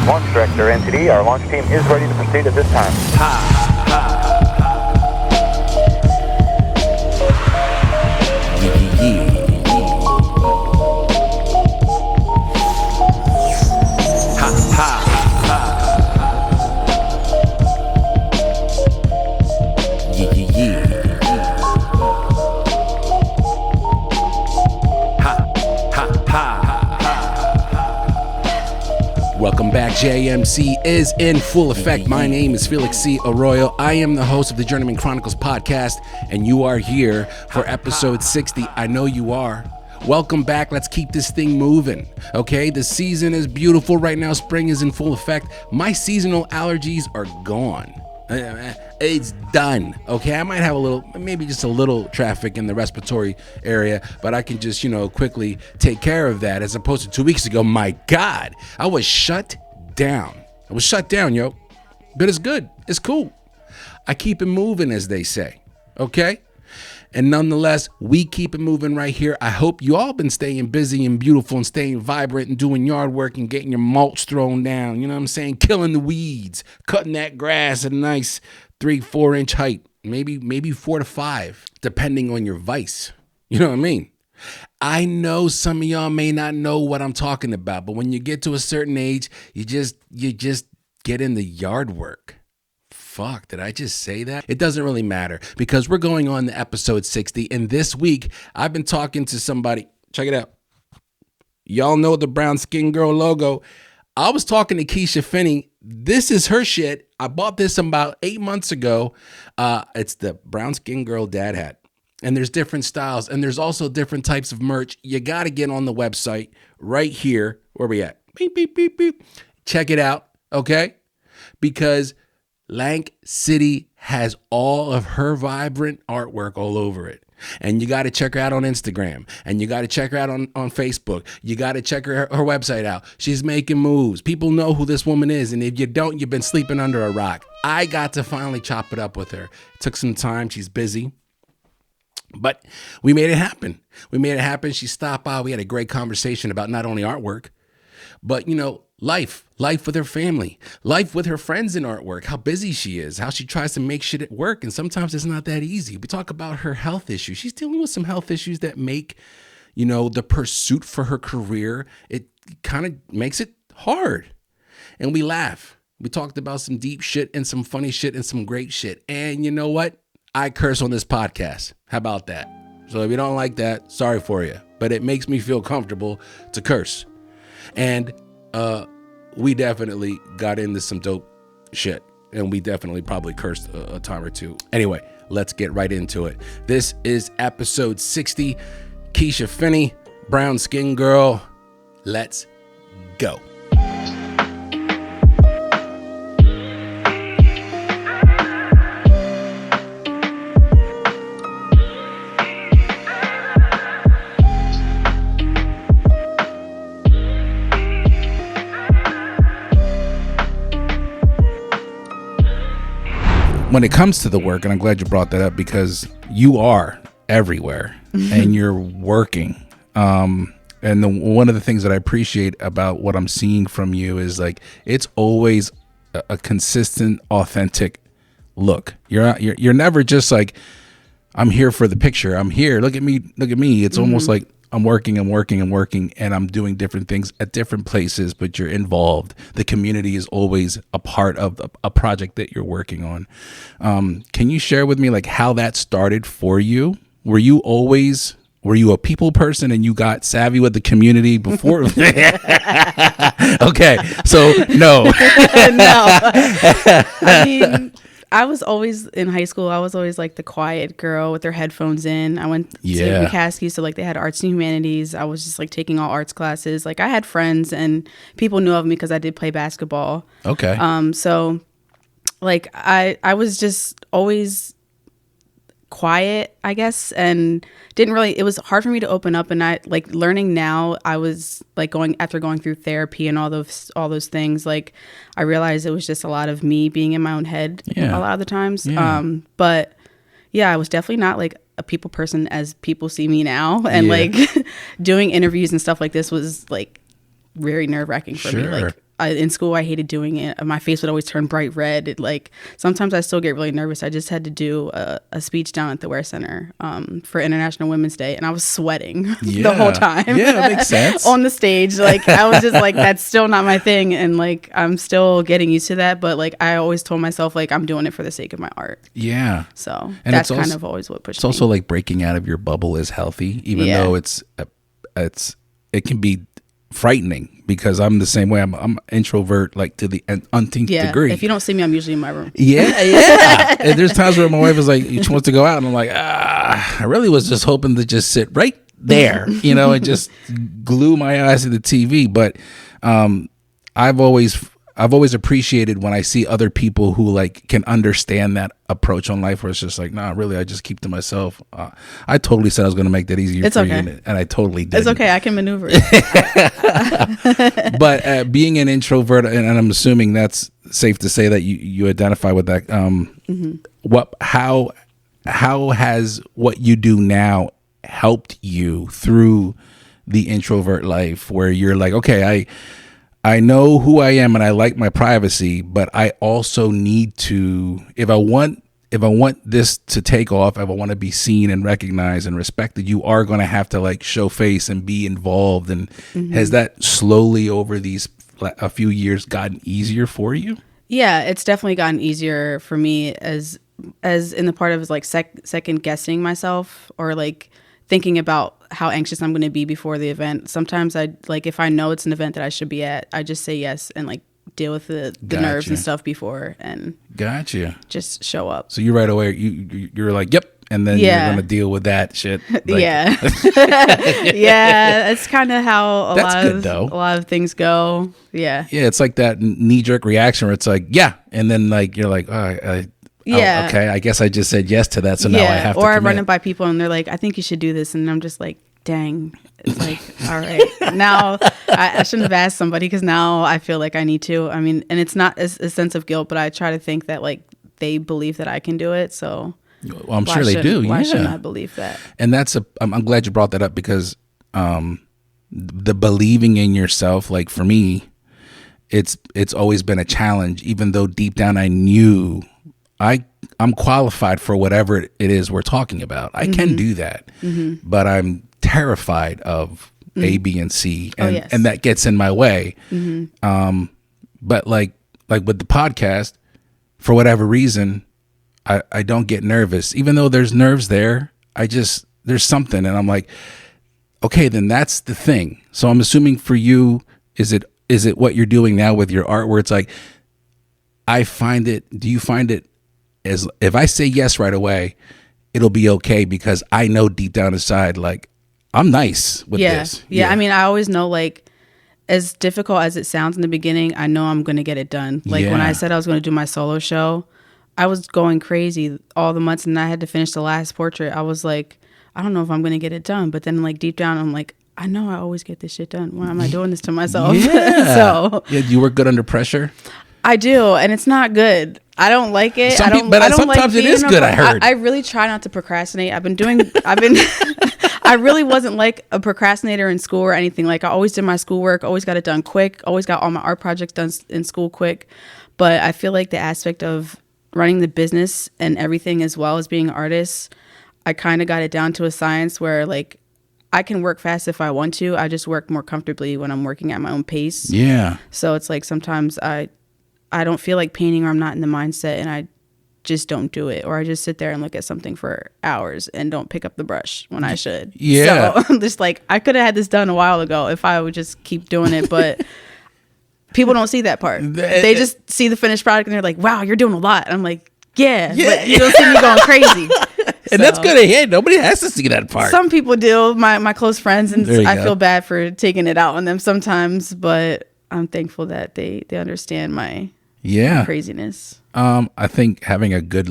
Launch Director, NTD, our launch team is ready to proceed at this time. Welcome back. JMC is in full effect. My name is Felix C. Arroyo. I am the host of the Journeyman Chronicles podcast, and you are here for episode 60. I know you are. Welcome back. Let's keep this thing moving. Okay, the season is beautiful right now. Spring is in full effect. My seasonal allergies are gone. It's done. Okay, I might have maybe just a little traffic in the respiratory area, but I can just, quickly take care of that, as opposed to 2 weeks ago. My God, I was shut down. Yo. But it's good. It's cool. I keep it moving, as they say. Okay? And nonetheless, we keep it moving right here. I hope you all been staying busy and beautiful and staying vibrant and doing yard work and getting your mulch thrown down. You know what I'm saying? Killing the weeds, cutting that grass at a nice 3-4 inch height, maybe 4 to 5, depending on your vice. You know what I mean? I know some of y'all may not know what I'm talking about, but when you get to a certain age, you just get in the yard work. Fuck, did I just say that? It doesn't really matter, because we're going on to episode 60. And this week, I've been talking to somebody. Check it out. Y'all know the brown skin girl logo. I was talking to Keisha Finnie. This is her shit. I bought this about 8 months ago. It's the brown skin girl dad hat. And there's different styles. And there's also different types of merch. You got to get on the website right here. Where we at? Beep, beep, beep, beep. Check it out. Okay? Because Lank City has all of her vibrant artwork all over it. And you got to check her out on Instagram. And you got to check her out on Facebook. You got to check her website out. She's making moves. People know who this woman is. And if you don't, you've been sleeping under a rock. I got to finally chop it up with her. It took some time. She's busy. But we made it happen. She stopped by. We had a great conversation about not only artwork, but, life with her family, life with her friends in artwork, how busy she is, how she tries to make shit at work. And sometimes it's not that easy. We talk about her health issues. She's dealing with some health issues that make, the pursuit for her career, it kind of makes it hard. And we laugh. We talked about some deep shit and some funny shit and some great shit. And you know what? I curse on this podcast. How about that? So if you don't like that, sorry for you. But it makes me feel comfortable to curse. And we definitely got into some dope shit, and we definitely probably cursed a time or two. Anyway, let's get right into it. This is episode 60. Keisha Finnie, brown skin girl. Let's go. When it comes to the work, and I'm glad you brought that up, because you are everywhere and you're working. And one of the things that I appreciate about what I'm seeing from you is like, it's always a consistent, authentic look. You're never just like, I'm here for the picture. I'm here. Look at me. It's almost like I'm working, and I'm doing different things at different places, but you're involved. The community is always a part of a project that you're working on. Can you share with me like how that started for you? Were you a people person and you got savvy with the community before? Okay, so no. No. I mean, I was always in high school. I was always like the quiet girl with their headphones in. I went to McCaskey, so like they had arts and humanities. I was just like taking all arts classes. Like I had friends and people knew of me because I did play basketball. Okay. So like I was just always quiet, I guess, and didn't really, it was hard for me to open up. And I like learning now, I was like after going through therapy and all those things, like I realized it was just a lot of me being in my own head a lot of the times. But yeah, I was definitely not like a people person as people see me now. And like doing interviews and stuff like this was like very nerve-wracking for me. Like in school, I hated doing it. My face would always turn bright red. Sometimes I still get really nervous. I just had to do a speech down at the Wear Center for International Women's Day, and I was sweating the whole time. Yeah, that makes sense. On the stage, I was just that's still not my thing, and I'm still getting used to that. But I always told myself I'm doing it for the sake of my art. Yeah. So and that's kind of always what pushed me. It's also breaking out of your bubble is healthy, even though it can be frightening, because I'm the same way. I'm introvert to the umpteenth degree. If you don't see me, I'm usually in my room. Yeah. And there's times where my wife is she wants to go out, and I'm I really was just hoping to just sit right there, and just glue my eyes to the TV. But I've always appreciated when I see other people who can understand that approach on life, where it's just nah, really, I just keep to myself. I totally said I was going to make that easier for you, and I totally did. It's okay. I can maneuver it. But being an introvert, and I'm assuming that's safe to say that you identify with that. How has what you do now helped you through the introvert life, where you're okay, I know who I am and I like my privacy, but I also need to, if I want this to take off, if I want to be seen and recognized and respected, you are going to have to show face and be involved. And has that slowly over these a few years gotten easier for you? Yeah, it's definitely gotten easier for me as in the part of second guessing myself, or thinking about how anxious I'm going to be before the event. Sometimes if I know it's an event that I should be at, I just say yes and deal with the nerves and stuff before, and just show up. So you right away, you're yep. And then you're going to deal with that shit. Yeah. It's kind of how a lot of things go. Yeah. Yeah. It's that knee jerk reaction where it's yeah. And then you're yeah. Oh, okay. I guess I just said yes to that. So now I have to. Or I run it by people and they're I think you should do this. And I'm just dang. It's all right. Now I shouldn't have asked somebody, because now I feel I need to. I mean, and it's not a sense of guilt, but I try to think that they believe that I can do it. So well, I'm sure they do. Why shouldn't I believe that? And I'm glad you brought that up, because the believing in yourself, for me, it's always been a challenge, even though deep down I knew I'm qualified for whatever it is we're talking about. I can do that, but I'm terrified of A, B, and C, and that gets in my way. But with the podcast, for whatever reason, I don't get nervous, even though there's nerves there. There's something, and I'm okay, then that's the thing. So I'm assuming for you, is it what you're doing now with your art, where it's do you find it as if I say yes right away, it'll be okay, because I know deep down inside, I'm nice with this. Yeah. I mean, I always know, as difficult as it sounds in the beginning, I know I'm going to get it done. When I said I was going to do my solo show, I was going crazy all the months, and I had to finish the last portrait. I was I don't know if I'm going to get it done. But then deep down, I'm I know I always get this shit done. Why am I doing this to myself? Yeah. Do you work good under pressure? I do, and it's not good. I don't like it. Sometimes it is good. I heard. I really try not to procrastinate. I really wasn't a procrastinator in school or anything. I always did my schoolwork, always got it done quick, always got all my art projects done in school quick. But I feel the aspect of running the business and everything, as well as being an artist, I kind of got it down to a science where I can work fast if I want to. I just work more comfortably when I'm working at my own pace. Yeah. So it's sometimes I don't feel like painting, or I'm not in the mindset, and I just don't do it, or I just sit there and look at something for hours and don't pick up the brush when I should. Yeah. So I'm just I could have had this done a while ago if I would just keep doing it, but people don't see that part. They just see the finished product and they're wow, you're doing a lot. I'm yeah, but you don't see me going crazy. And that's good to hear. Nobody has to see that part. Some people do, my close friends, and I feel bad for taking it out on them sometimes, but I'm thankful that they understand my craziness. I think having a good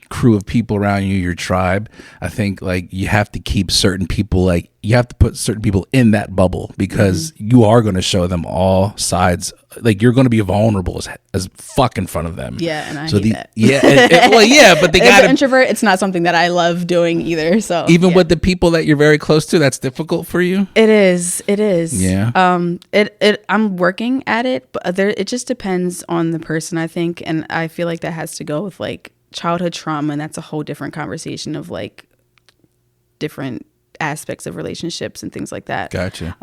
crew of people around you, your tribe, I think like you have to keep certain people, like you have to put certain people in that bubble because you are going to show them all sides. Like you're going to be vulnerable as fuck in front of them. Yeah, and I hate that. Yeah, well, yeah, but they got as an introvert. It's not something that I love doing either. So even with the people that you're very close to, that's difficult for you. It is. Yeah. I'm working at it, but it just depends on the person, I think, and I feel like that has to go with like childhood trauma, and that's a whole different conversation of like different aspects of relationships and things like that. Gotcha.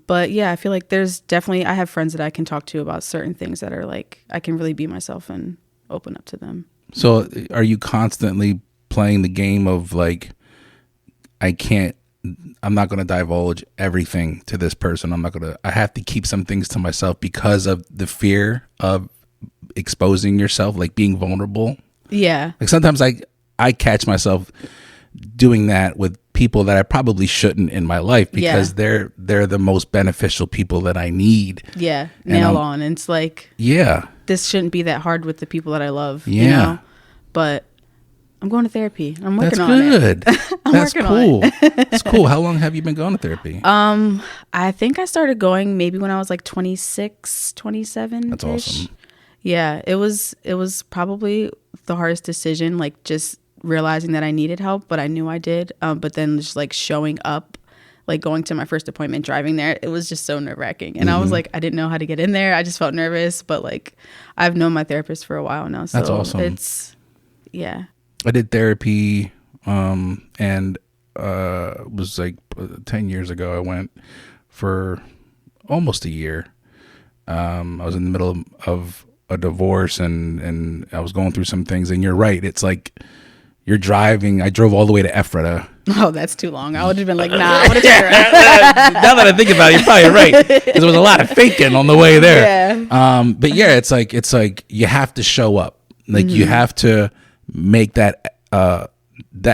But yeah, I feel like there's definitely, I have friends that I can talk to about certain things that are like, I can really be myself and open up to them. So are you constantly playing the game of like, I'm not going to divulge everything to this person. I have to keep some things to myself because of the fear of exposing yourself, like being vulnerable. Yeah. Like sometimes I catch myself doing that with people that I probably shouldn't in my life because they're the most beneficial people that I need. Yeah. Nail on. And it's like, this shouldn't be that hard with the people that I love. Yeah. You know? But I'm going to therapy. I'm working on it. That's good. That's cool. That's cool. How long have you been going to therapy? I think I started going maybe when I was like 26, 27. That's awesome. Yeah. It was probably the hardest decision, like just realizing that I needed help, but I knew I did. But then just like showing up, like going to my first appointment, driving there, it was just so nerve-wracking. And I was like, I didn't know how to get in there. I just felt nervous, but like I've known my therapist for a while now. So that's awesome. I did therapy and it was like 10 years ago. I went for almost a year. I was in the middle of a divorce and I was going through some things, and you're right. It's like you're driving. I drove all the way to Ephrata. Oh, that's too long. I would have been like, nah, I would have turned around. Now that I think about it, you're probably right. Because there was a lot of faking on the way there. Yeah. But yeah, it's like you have to show up. Like you have to make that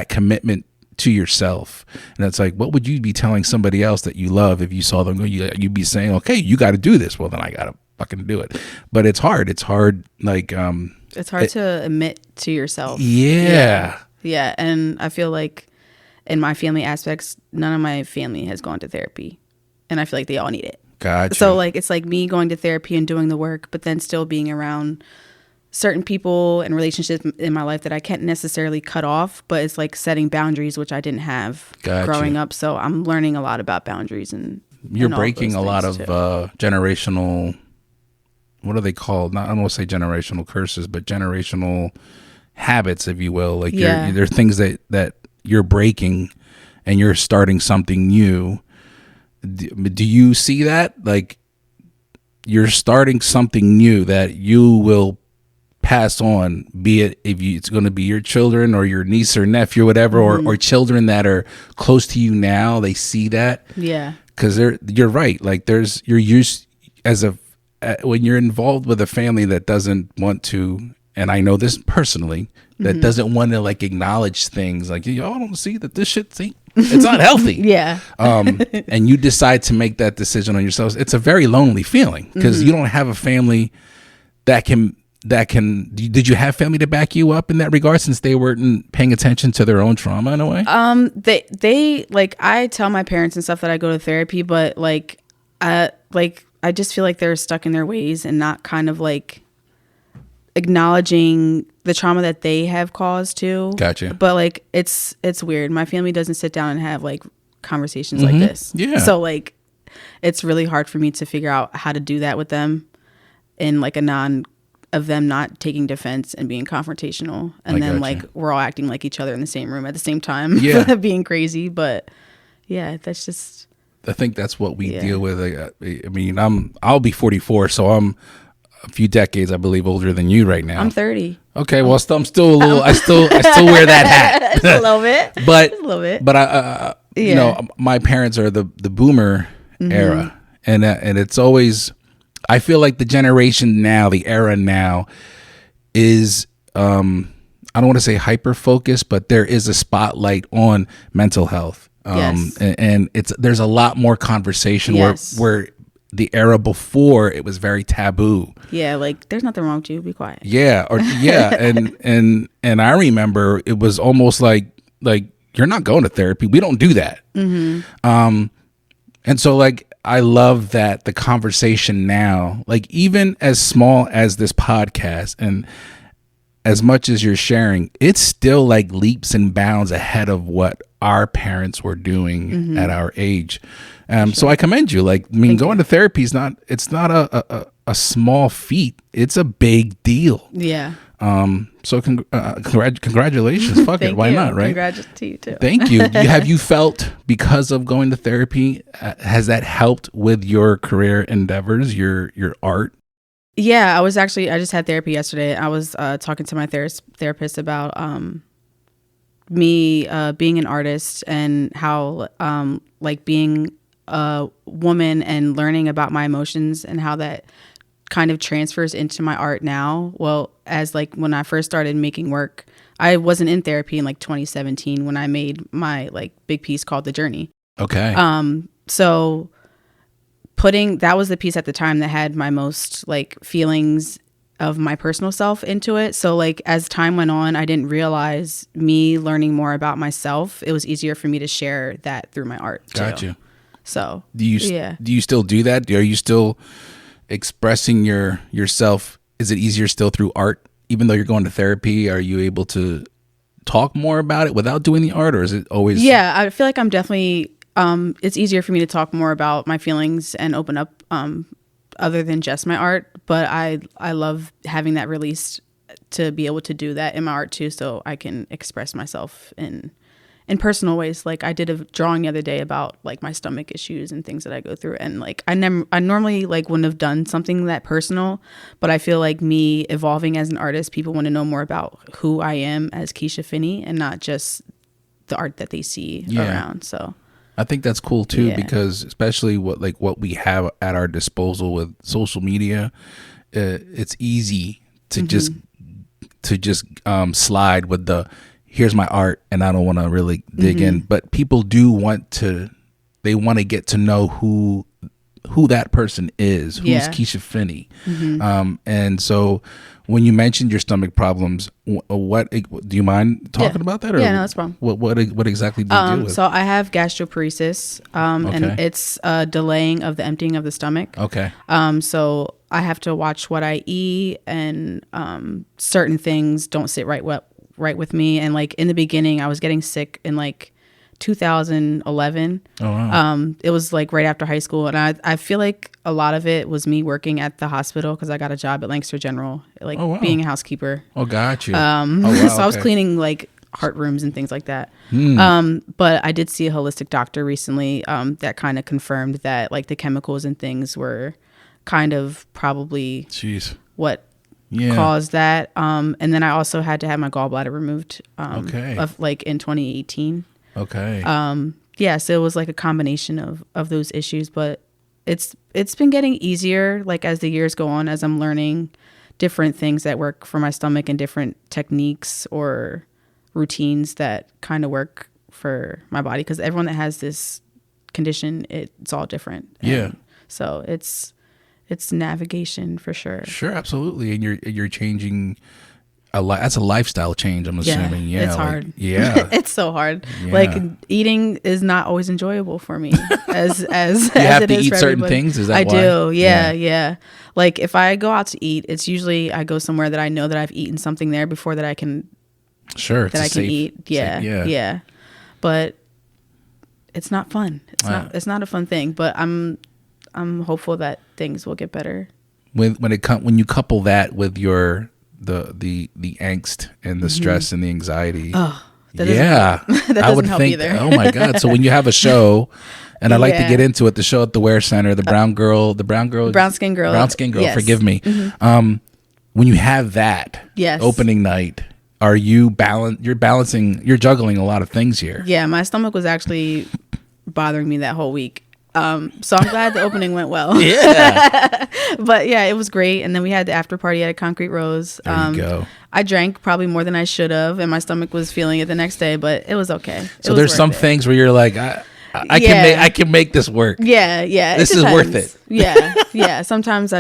commitment to yourself. And it's like, what would you be telling somebody else that you love if you saw them go? You'd be saying, okay, you got to do this. Well, then I got to fucking do it. But it's hard. It's hard. Like, it's hard to admit to yourself. Yeah. Yeah. And I feel like in my family aspects, none of my family has gone to therapy, and I feel like they all need it. Gotcha. So like, it's like me going to therapy and doing the work, but then still being around certain people and relationships in my life that I can't necessarily cut off, but it's like setting boundaries, which I didn't have growing up. So I'm learning a lot about boundaries, and you're breaking a lot of generational, what are they called? I don't want to say generational curses, but generational habits, if you will. Like there are things that you're breaking and you're starting something new. Do you see that? Like you're starting something new that you will pass on, be it it's going to be your children or your niece or nephew or whatever, or children that are close to you now. They see that, because you're right. Like you're used when you're involved with a family that doesn't want to, and I know this personally, that doesn't want to like acknowledge things like, y'all don't see that this shit, it's not healthy. And you decide to make that decision on yourselves. It's a very lonely feeling because you don't have a family that can. Did you have family to back you up in that regard, since they weren't paying attention to their own trauma in a way? They like, I tell my parents and stuff that I go to therapy, but I just feel like they're stuck in their ways and not kind of like acknowledging the trauma that they have caused too. Gotcha. But like, it's weird. My family doesn't sit down and have like conversations like this. Yeah. So like, it's really hard for me to figure out how to do that with them in like of them not taking defense and being confrontational, and then like we're all acting like each other in the same room at the same time, being crazy. But yeah, that's just, I think that's what we deal with. I mean, I'll be 44, so I'm a few decades, I believe, older than you right now. I'm 30. Okay, well, I'm still a little. I still wear that hat a little bit, but a little bit. But you know, my parents are the boomer era, and it's always. I feel like the generation now, the era now, is I don't want to say hyper focused, but there is a spotlight on mental health, and there's a lot more conversation where the era before it was very taboo. Yeah, like there's nothing wrong with you. Be quiet. Yeah, and I remember it was almost like you're not going to therapy. We don't do that. And so like I love that the conversation now, like even as small as this podcast and as much as you're sharing, it's still like leaps and bounds ahead of what our parents were doing at our age. So I commend you. Like, I mean, going to therapy is not a small feat. It's a big deal. Yeah. So congratulations. Fuck it. Why not? Right. Congrats to you too. Thank you. Have you felt, because of going to therapy, has that helped with your career endeavors, your art? Yeah, I just had therapy yesterday. I was talking to my therapist about me being an artist and how like being a woman and learning about my emotions and how that kind of transfers into my art now. Well, as like when I first started making work, I wasn't in therapy in like 2017 when I made my like big piece called The Journey. Okay. So that was the piece at the time that had my most like feelings of my personal self into it. So like as time went on, I didn't realize me learning more about myself. It was easier for me to share that through my art too. Got you. So do you still do that? Are you still expressing yourself? Is it easier still through art? Even though you're going to therapy, are you able to talk more about it without doing the art, or is it always? Yeah, I feel like I'm definitely it's easier for me to talk more about my feelings and open up other than just my art. But I love having that release to be able to do that in my art too, so I can express myself in personal ways. Like I did a drawing the other day about like my stomach issues and things that I go through, and like I normally like wouldn't have done something that personal, but I feel like me evolving as an artist, people want to know more about who I am as Keisha Finnie and not just the art that they see around. So I think that's cool too, because especially what we have at our disposal with social media, it's easy to just slide with the here's my art, and I don't want to really dig in. But people do want to get to know who that person is, who's Keisha Finnie. And so when you mentioned your stomach problems, what do you mind talking about that? Or no, that's wrong. What exactly do you deal with? So I have gastroparesis, and it's a delaying of the emptying of the stomach. Okay. So I have to watch what I eat, and certain things don't sit right with me. And like in the beginning, I was getting sick in like 2011. Oh, wow. It was like right after high school, and I feel like a lot of it was me working at the hospital because I got a job at Lancaster General, like being a housekeeper. Oh, got you. So I was cleaning like heart rooms and things like that. But I did see a holistic doctor recently that kind of confirmed that like the chemicals and things were kind of probably what caused that. And then I also had to have my gallbladder removed of like in 2018. Okay. So it was like a combination of those issues, but it's been getting easier like as the years go on, as I'm learning different things that work for my stomach and different techniques or routines that kind of work for my body, because everyone that has this condition, it's all different. And so it's navigation for sure. Sure, absolutely. And you're changing that's a lifestyle change, I'm assuming. Yeah, it's hard. Yeah. It's so hard. Yeah. Like eating is not always enjoyable for me as you have it to is eat for certain everybody. things? Is that I why? do. Yeah. Like if I go out to eat, it's usually I go somewhere that I know that I've eaten something there before that I can eat. Yeah. But it's not fun. It's not a fun thing, but I'm hopeful that things will get better. When you couple that with your the angst and the stress and the anxiety. Oh, that doesn't help either. Oh my God. So when you have a show, and I like to get into it, the show at the Ware Center, the brown skin girl, yes. Forgive me. When you have that opening night, are you you're juggling a lot of things here. Yeah, my stomach was actually bothering me that whole week. So I'm glad the opening went well. Yeah. But yeah, it was great. And then we had the after party at a Concrete Rose. There you go. I drank probably more than I should have, and my stomach was feeling it the next day, but it was okay. So there's some things where you're like, I can make this work. Yeah. This is worth it. Yeah. Sometimes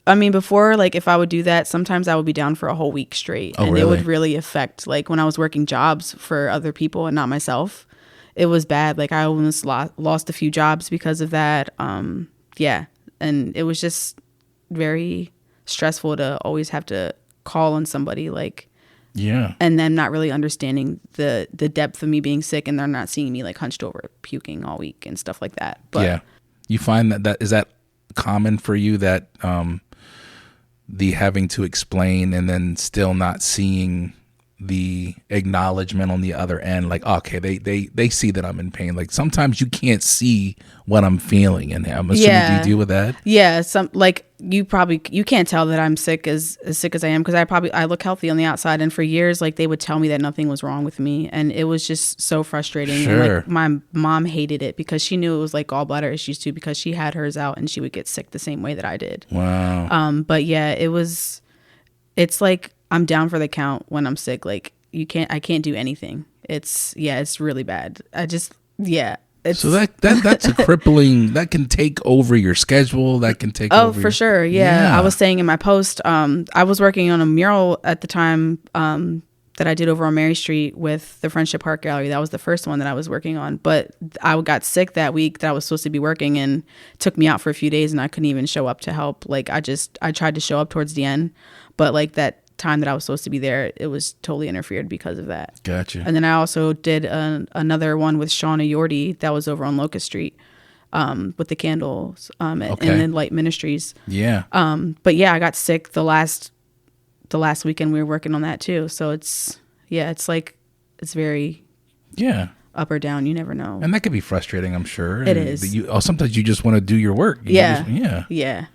before, like, if I would do that, sometimes I would be down for a whole week straight. Oh, and really? It would really affect, like, when I was working jobs for other people and not myself, it was bad. Like, I almost lost a few jobs because of that. Yeah. And it was just very stressful to always have to call on somebody, like, yeah, and them not really understanding the depth of me being sick, and they're not seeing me like hunched over puking all week and stuff like that. But yeah, you find that is that common for you, that the having to explain and then still not seeing the acknowledgement on the other end, like, okay, they see that I'm in pain. Like, sometimes you can't see what I'm feeling, and I'm assuming, do you deal with that? Yeah, some, like, you can't tell that I'm sick as sick as I am, because I look healthy on the outside, and for years, like, they would tell me that nothing was wrong with me, and it was just so frustrating. Sure. And, like, my mom hated it because she knew it was like gallbladder issues too, because she had hers out and she would get sick the same way that I did. Wow. But yeah, it's like I'm down for the count when I'm sick. Like, I can't do anything. It's really bad. So that's a crippling, that can take over your schedule. That can take over. Oh, for sure. Yeah. I was saying in my post, I was working on a mural at the time, that I did over on Mary Street with the Friendship Park Gallery. That was the first one that I was working on, but I got sick that week that I was supposed to be working, and it took me out for a few days, and I couldn't even show up to help. Like, I tried to show up towards the end, but like that time that I was supposed to be there, it was totally interfered because of that. Gotcha. And then I also did another one with Shauna Yordi that was over on Locust Street, with the candles, and then Light Ministries. Yeah. But yeah, I got sick the last weekend we were working on that too. So it's like, it's very up or down. You never know. And that could be frustrating, I'm sure. It is. Sometimes you just want to do your work. Yeah.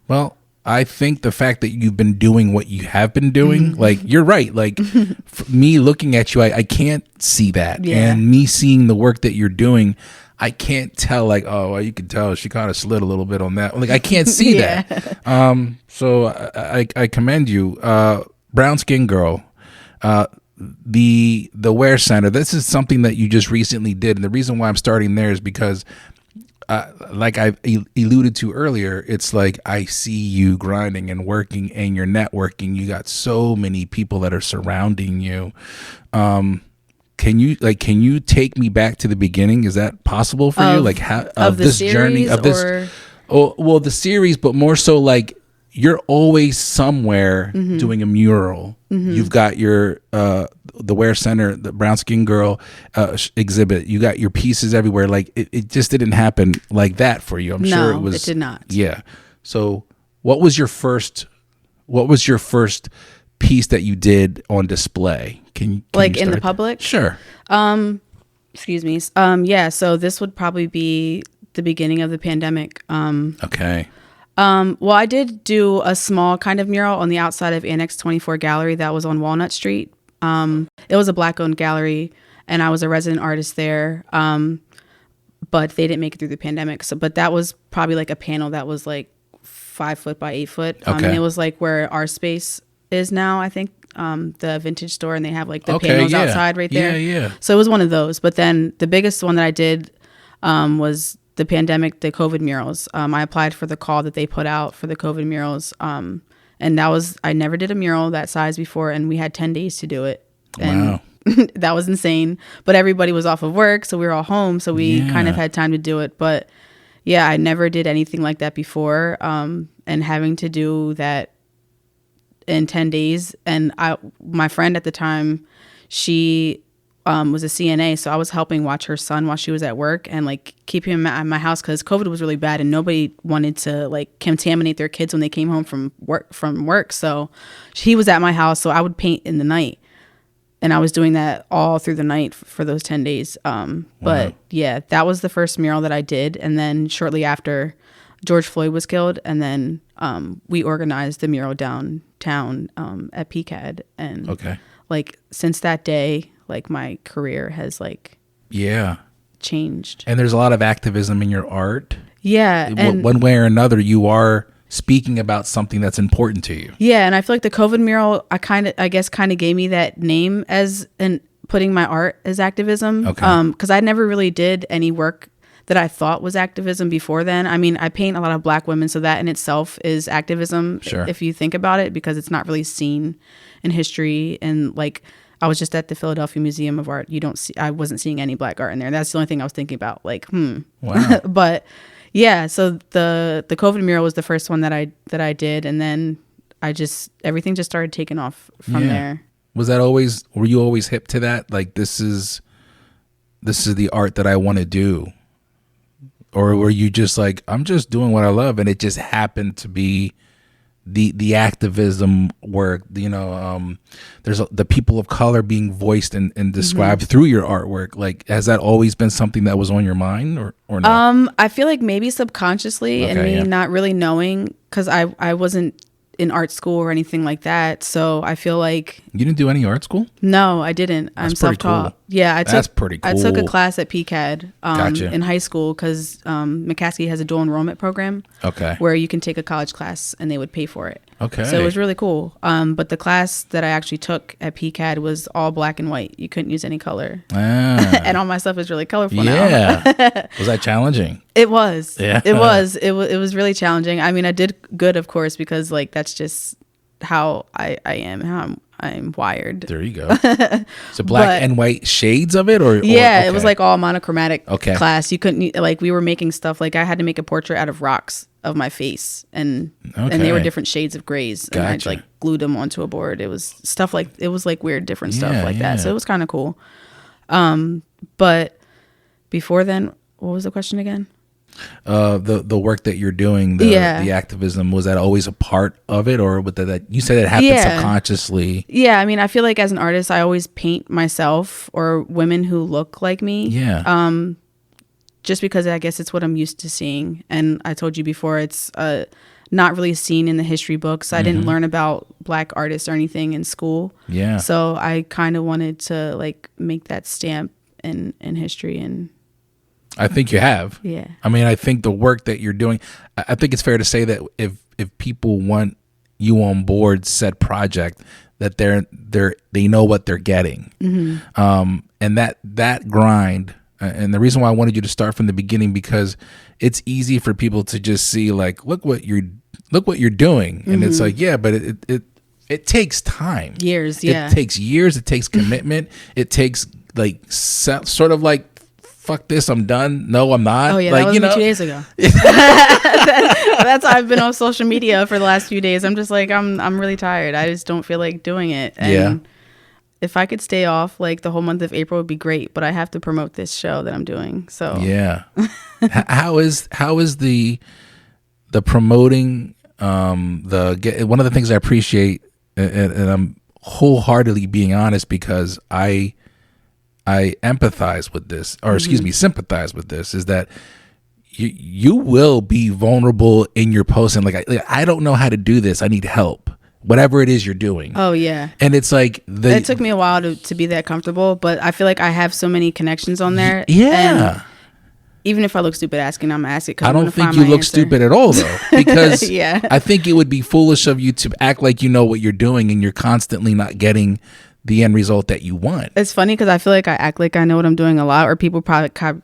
Well, I think the fact that you've been doing what you have been doing, like, you're right. Like, me looking at you, I can't see that. Yeah. And me seeing the work that you're doing, I can't tell, like, oh, well, you can tell she kind of slid a little bit on that. Like, I can't see that. So I commend you. Brown Skin Girl, the Wear Center. This is something that you just recently did. And the reason why I'm starting there is because, like I alluded to earlier, it's like I see you grinding and working, and you're networking. You got so many people that are surrounding you. Can you take me back to the beginning? Is that possible for you? Like, how of this journey of this? Well, the series, but more so like, you're always somewhere doing a mural. You've got your the Wear Center, the Brown Skin Girl exhibit. You got your pieces everywhere. Like, it just didn't happen like that for you. I'm sure it was. It did not. Yeah. So what was your first piece that you did on display? Can like you in the start public? Sure. Excuse me. Yeah. So this would probably be the beginning of the pandemic. Okay. Well, I did do a small kind of mural on the outside of Annex 24 Gallery that was on Walnut Street. It was a Black-owned gallery, and I was a resident artist there. But they didn't make it through the pandemic. But that was probably like a panel that was like 5 foot by 8 foot. Okay. And it was like where our space is now, I think, the vintage store, and they have like the panels outside right there. Yeah. So it was one of those. But then the biggest one that I did was the pandemic, the COVID murals. I applied for the call that they put out for the COVID murals. And I never did a mural that size before, and we had 10 days to do it. And wow. That was insane. But everybody was off of work, so we were all home, so we kind of had time to do it. But yeah, I never did anything like that before. And having to do that in 10 days. And my friend at the time, she was a CNA, so I was helping watch her son while she was at work, and like keep him at my house because COVID was really bad and nobody wanted to like contaminate their kids when they came home from work. So he was at my house, so I would paint in the night, and I was doing that all through the night for those 10 days. But yeah, that was the first mural that I did, and then shortly after, George Floyd was killed, and then we organized the mural downtown at PCAD, and like since that day, like my career has like changed. And there's a lot of activism in your art. Yeah. And one way or another, you are speaking about something that's important to you. Yeah. And I feel like the COVID mural, I guess kind of gave me that name as putting my art as activism. Okay. Because I never really did any work that I thought was activism before then. I mean, I paint a lot of Black women, so that in itself is activism. Sure. If you think about it, because it's not really seen in history. And like, I was just at the Philadelphia Museum of Art. I wasn't seeing any Black art in there. That's the only thing I was thinking about. Like, Wow. But yeah, so the COVID mural was the first one that I did, and then everything just started taking off from there. Were you always hip to that? Like, this is the art that I want to do? Or were you just like, I'm just doing what I love, and it just happened to be the activism work, there's the people of color being voiced and described through your artwork. Like, has that always been something that was on your mind or not? I feel like maybe subconsciously, and me not really knowing, because I wasn't in art school or anything like that. So I feel like you didn't do any art school? No, I didn't. I'm self-taught. Cool. Yeah, that's pretty cool. I took a class at PCAD Gotcha. in high school, because McCaskey has a dual enrollment program. Okay. Where you can take a college class and they would pay for it. Okay. So it was really cool. But the class that I actually took at PCAD was all black and white. You couldn't use any color. And all my stuff is really colorful now. Yeah. Was that challenging? It was. Yeah. It was. It was really challenging. I mean, I did good, of course, because like that's just how I am, how I'm wired. There you go. So black and white shades of it, or okay. It was like all monochromatic okay. class. You couldn't, like, we were making stuff like I had to make a portrait out of rocks of my face, and they were different shades of grays, and I like glued them onto a board. It was stuff like, it was like weird different stuff like that. So it was kind of cool. But before then, what was the question again? The work that you're doing, the activism, was that always a part of it, or with that you said it happened subconsciously? Yeah, I mean, I feel like as an artist, I always paint myself or women who look like me. Yeah. Just because I guess it's what I'm used to seeing, and I told you before, it's not really seen in the history books. I didn't learn about black artists or anything in school. Yeah. So I kind of wanted to like make that stamp in history, and I think you have. Yeah. I mean, I think the work that you're doing, I think it's fair to say that if people want you on board said project, that they know what they're getting. And that grind, and the reason why I wanted you to start from the beginning, because it's easy for people to just see like, look what you're doing. And it's like, yeah, but it takes time. Years. Yeah. It takes years. It takes commitment. It takes like sort of like, fuck this, I'm done. No, I'm not. Oh yeah, like, that was me 2 days ago. That's how I've been on social media for the last few days. I'm just like, I'm really tired. I just don't feel like doing it. And if I could stay off like the whole month of April would be great, but I have to promote this show that I'm doing. So yeah. How is the promoting, one of the things I appreciate, and I'm wholeheartedly being honest, because I empathize with this, or excuse me, sympathize with this, is that you will be vulnerable in your post, and like I don't know how to do this, I need help, whatever it is you're doing. Oh yeah. And it's like it took me a while to be that comfortable, but I feel like I have so many connections on there. Yeah. And even if I look stupid asking, I'm asking. I don't think you look stupid at all, though, because I think it would be foolish of you to act like you know what you're doing and you're constantly not getting the end result that you want. It's funny because I feel like I act like I know what I'm doing a lot, or people probably kind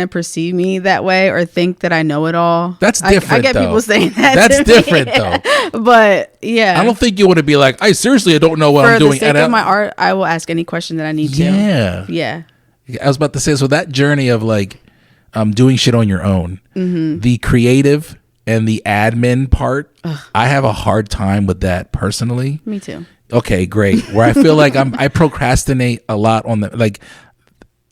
of perceive me that way, or think that I know it all. That's different. I get though. people saying that. That's different though. But yeah, I don't think you want to be like, I seriously don't know what I'm doing. For the sake of my art, I will ask any question that I need to. Yeah. I was about to say, so that journey of like doing shit on your own, the creative and the admin part, I have a hard time with that personally. Me too. Okay, great. Where I feel like I procrastinate a lot on the, like,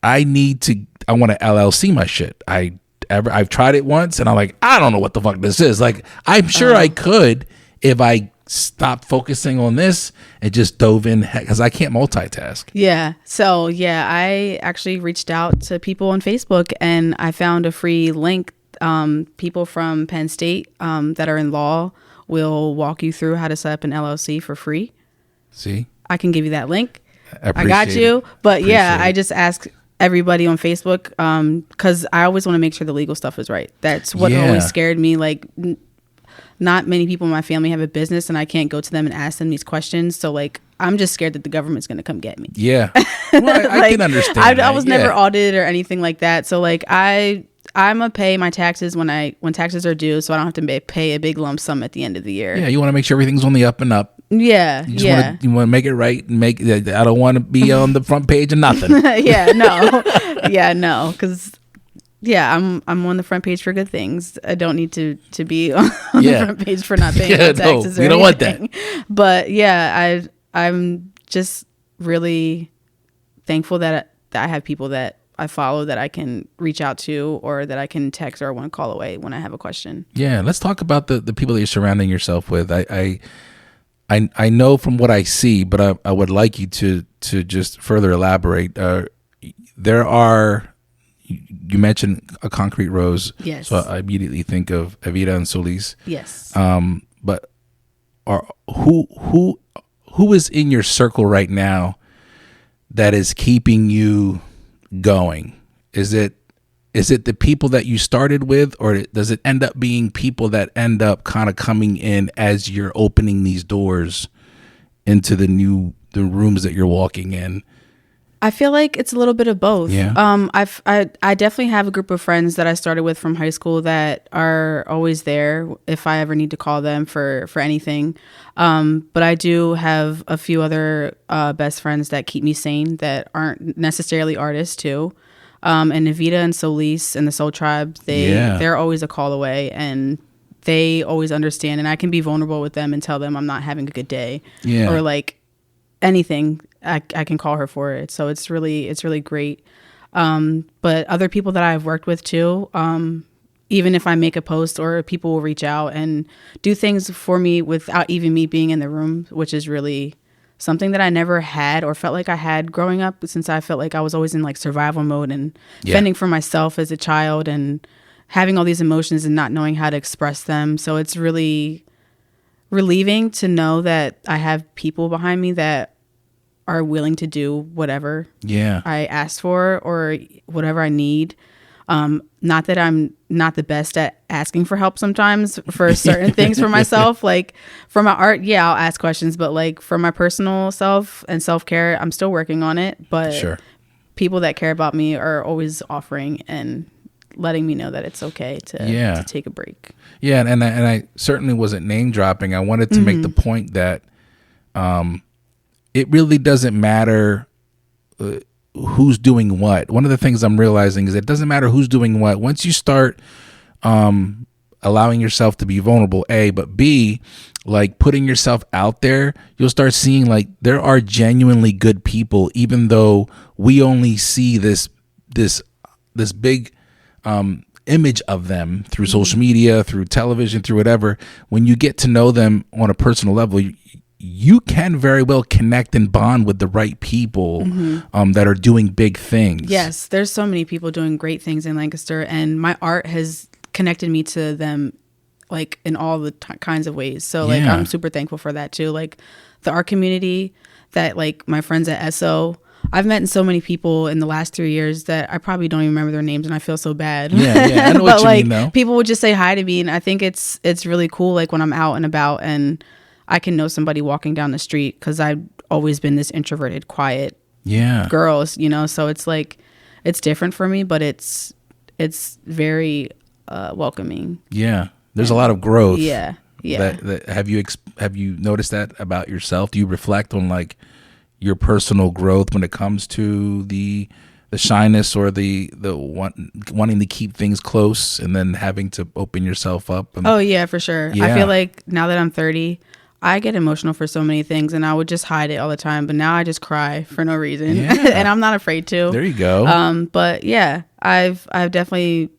I want to LLC my shit. I've tried it once and I'm like, I don't know what the fuck this is. Like, I'm sure I could if I stopped focusing on this and just dove in, because I can't multitask. Yeah. So yeah, I actually reached out to people on Facebook and I found a free link. People from Penn State that are in law will walk you through how to set up an LLC for free. See, I can give you that link. I got you. But I just ask everybody on Facebook because I always want to make sure the legal stuff is right. That's what always scared me. Like, not many people in my family have a business, and I can't go to them and ask them these questions. So like, I'm just scared that the government's going to come get me. Yeah. Well, I can understand. I was never audited or anything like that. So like I'm gonna pay my taxes when taxes are due, so I don't have to pay a big lump sum at the end of the year. Yeah, you want to make sure everything's on the up and up. Yeah, you want to make it right and make. I don't want to be on the front page of nothing. No, because I'm on the front page for good things. I don't need to be on the front page for not paying my taxes. No, we don't want that. But yeah, I'm just really thankful that I have people that I follow that I can reach out to, or that I can text or one call away when I have a question. Yeah, let's talk about the people that you're surrounding yourself with. I know from what I see, but I would like you to just further elaborate. There are, you mentioned a concrete rose. Yes. So I immediately think of Evita and Solis. Yes. But who is in your circle right now that is keeping you going? Is it the people that you started with, or does it end up being people that end up kind of coming in as you're opening these doors into the rooms that you're walking in? I feel like it's a little bit of both. Yeah. I definitely have a group of friends that I started with from high school that are always there if I ever need to call them for anything. But I do have a few other best friends that keep me sane that aren't necessarily artists too. And Evita and Solis and the Soul Tribe, they're always a call away, and they always understand, and I can be vulnerable with them and tell them I'm not having a good day, or like anything. I can call her for it. So it's really great. But other people that I've worked with too, even if I make a post, or people will reach out and do things for me without even me being in the room, which is really something that I never had or felt like I had growing up, since I felt like I was always in like survival mode and fending for myself as a child and having all these emotions and not knowing how to express them. So it's really relieving to know that I have people behind me that are willing to do whatever I ask for or whatever I need. Not that I'm not the best at asking for help sometimes for certain things for myself. Like for my art, I'll ask questions, but like for my personal self and self-care, I'm still working on it. But people that care about me are always offering and letting me know that it's okay to take a break. Yeah, and I certainly wasn't name dropping. I wanted to make the point that it really doesn't matter who's doing what. One of the things I'm realizing is it doesn't matter who's doing what. Once you start allowing yourself to be vulnerable, A, but B, like putting yourself out there, you'll start seeing like there are genuinely good people, even though we only see this big image of them through social media, through television, through whatever. When you get to know them on a personal level, you can very well connect and bond with the right people that are doing big things. Yes, there's so many people doing great things in Lancaster, and my art has connected me to them like in all the kinds of ways. So like I'm super thankful for that too. Like the art community, that like my friends at SO, I've met so many people in the last 3 years that I probably don't even remember their names, and I feel so bad. Yeah, I know but what you like mean, though. People would just say hi to me, and I think it's really cool. Like when I'm out and about and I can know somebody walking down the street, because I've always been this introverted, quiet girl, so it's like, it's different for me, but it's very welcoming. Yeah. There's a lot of growth. Yeah. Have you noticed that about yourself? Do you reflect on like your personal growth when it comes to the shyness or the wanting to keep things close and then having to open yourself up? Oh yeah, for sure. I feel like now that I'm 30, I get emotional for so many things, and I would just hide it all the time. But now I just cry for no reason, and I'm not afraid to. There you go. But yeah, I've definitely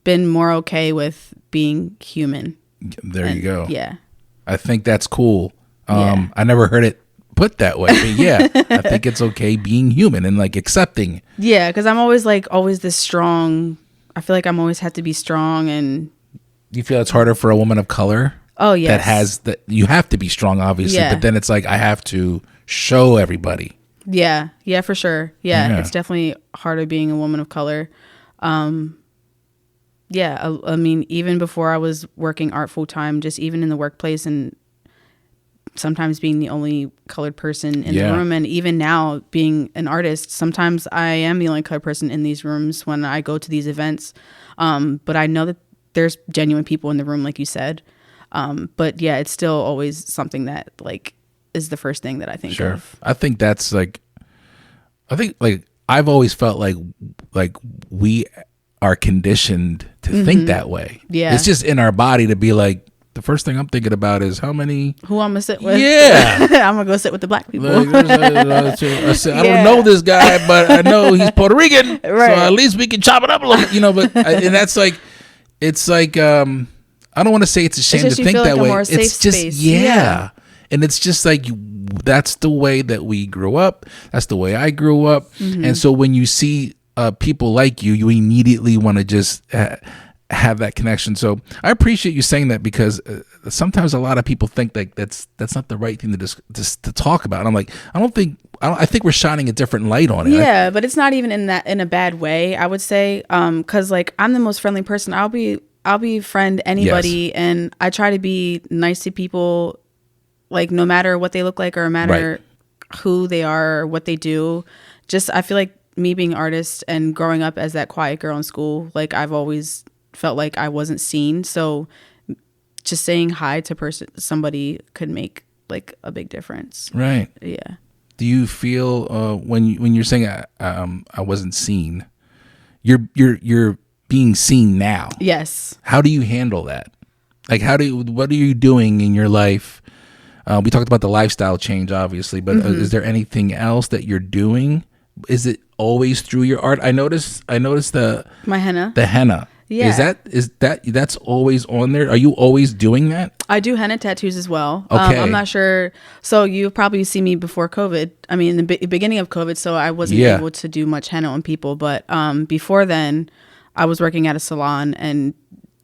been more okay with being human. There you go. Yeah, I think that's cool. I never heard it put that way, but I think it's okay being human and like accepting. Yeah, because I'm always this strong. I feel like I'm always have to be strong, and you feel it's harder for a woman of color. Oh yes. That has that you have to be strong, obviously, but then it's like I have to show everybody. Yeah, for sure. Yeah, it's definitely harder being a woman of color. I mean, even before I was working art full time, just even in the workplace and sometimes being the only colored person in the Yeah. room. And even now being an artist, sometimes I am the only colored person in these rooms when I go to these events. But I know that there's genuine people in the room, like you said. But yeah, it's still always something that like is the first thing that I think Sure. of. I think that's like, I've always felt like we are conditioned to think that way. Yeah. It's just in our body to be like, the first thing I'm thinking about is how many. Who I'm gonna sit with? Yeah. I'm gonna go sit with the black people. Like, I said, I don't Yeah. know this guy, but I know he's Puerto Rican, Right. so at least we can chop it up a little, But and that's like, it's like, I don't want to say it's a shame to just you think feel that like a way. more It's safe just space. yeah, and it's just like that's the way that we grew up. That's the way I grew up, and so when you see people like you immediately want to just have that connection. So I appreciate you saying that, because sometimes a lot of people think like that's not the right thing to talk about. And I'm like, I think we're shining a different light on it. Yeah, but it's not even in a bad way, I would say. Cause like I'm the most friendly person. I'll be friend anybody, and I try to be nice to people, like no matter what they look like or no matter who they are or what they do. Just I feel like me being an artist and growing up as that quiet girl in school, like I've always felt like I wasn't seen. So just saying hi to somebody could make like a big difference. Right. Yeah. Do you feel when you're saying I wasn't seen, you're being seen now? Yes. How do you handle that? Like what are you doing in your life? We talked about the lifestyle change, obviously, but is there anything else that you're doing? Is it always through your art? I noticed My henna. the henna. Yeah. Is that's always on there? Are you always doing that? I do henna tattoos as well. Okay. I'm not sure. So you've probably seen me before COVID. I mean, in the beginning of COVID, so I wasn't able to do much henna on people. But before then, I was working at a salon and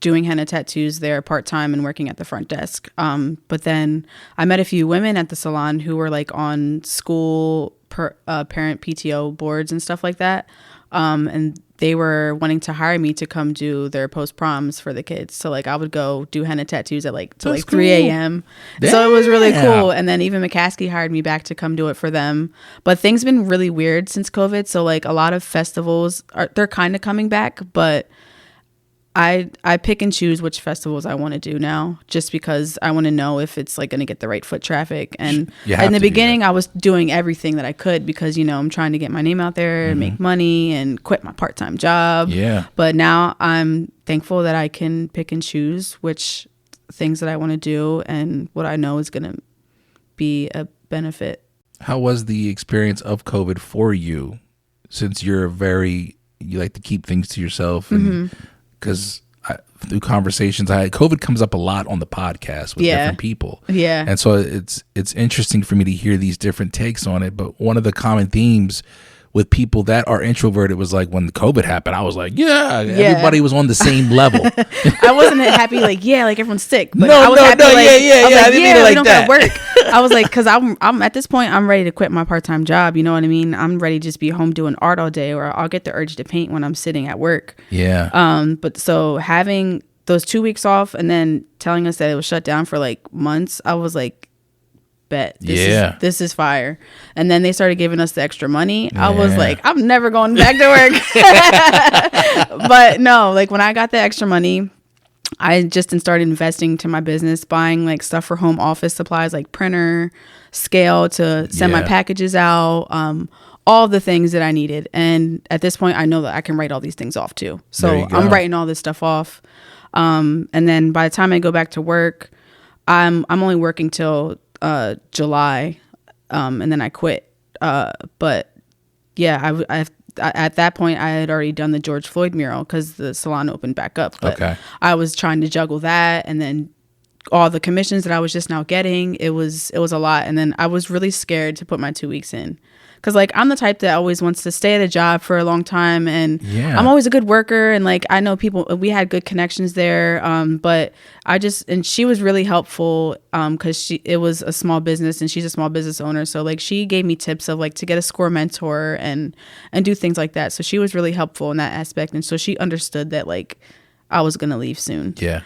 doing henna tattoos there part-time and working at the front desk. But then I met a few women at the salon who were like on school parent PTO boards and stuff like that. And they were wanting to hire me to come do their post proms for the kids. So like I would go do henna tattoos at like 3 a.m. So it was really cool. And then even McCaskey hired me back to come do it for them. But things been really weird since COVID. So like a lot of festivals they're kind of coming back, but I pick and choose which festivals I want to do now, just because I want to know if it's like going to get the right foot traffic. And in the beginning, I was doing everything that I could because, I'm trying to get my name out there and make money and quit my part-time job. Yeah. But now I'm thankful that I can pick and choose which things that I want to do and what I know is going to be a benefit. How was the experience of COVID for you, since you like to keep things to yourself? And because through conversations COVID comes up a lot on the podcast with different people. Yeah. And so it's interesting for me to hear these different takes on it. But one of the common themes with people that are introverted was like when COVID happened, I was like, everybody was on the same level. I wasn't happy like everyone's sick, but No, I was happy like I didn't mean it we like don't that. gotta work. I was like, because I'm at this point, I'm ready to quit my part-time job. You know what I mean? I'm ready to just be home doing art all day, or I'll get the urge to paint when I'm sitting at work. Yeah. But so having those 2 weeks off and then telling us that it was shut down for like months, I was like, bet this is fire. And then they started giving us the extra money. I was like, I'm never going back to work. But no, like when I got the extra money, I just started investing to my business, buying like stuff for home office supplies, like printer, scale to send my packages out, all the things that I needed. And at this point, I know that I can write all these things off too. So I'm writing all this stuff off. And then by the time I go back to work, I'm only working till July, and then I quit. But yeah, I at that point I had already done the George Floyd mural because the salon opened back up. But I was trying to juggle that and then all the commissions that I was just now getting. It was a lot, and then I was really scared to put my 2 weeks in. Because, like, I'm the type that always wants to stay at a job for a long time. And I'm always a good worker. And, like, I know people, we had good connections there. But and she was really helpful because it was a small business and she's a small business owner. So, like, she gave me tips of, like, to get a score mentor and do things like that. So she was really helpful in that aspect. And so she understood that, like, I was gonna leave soon. Yeah.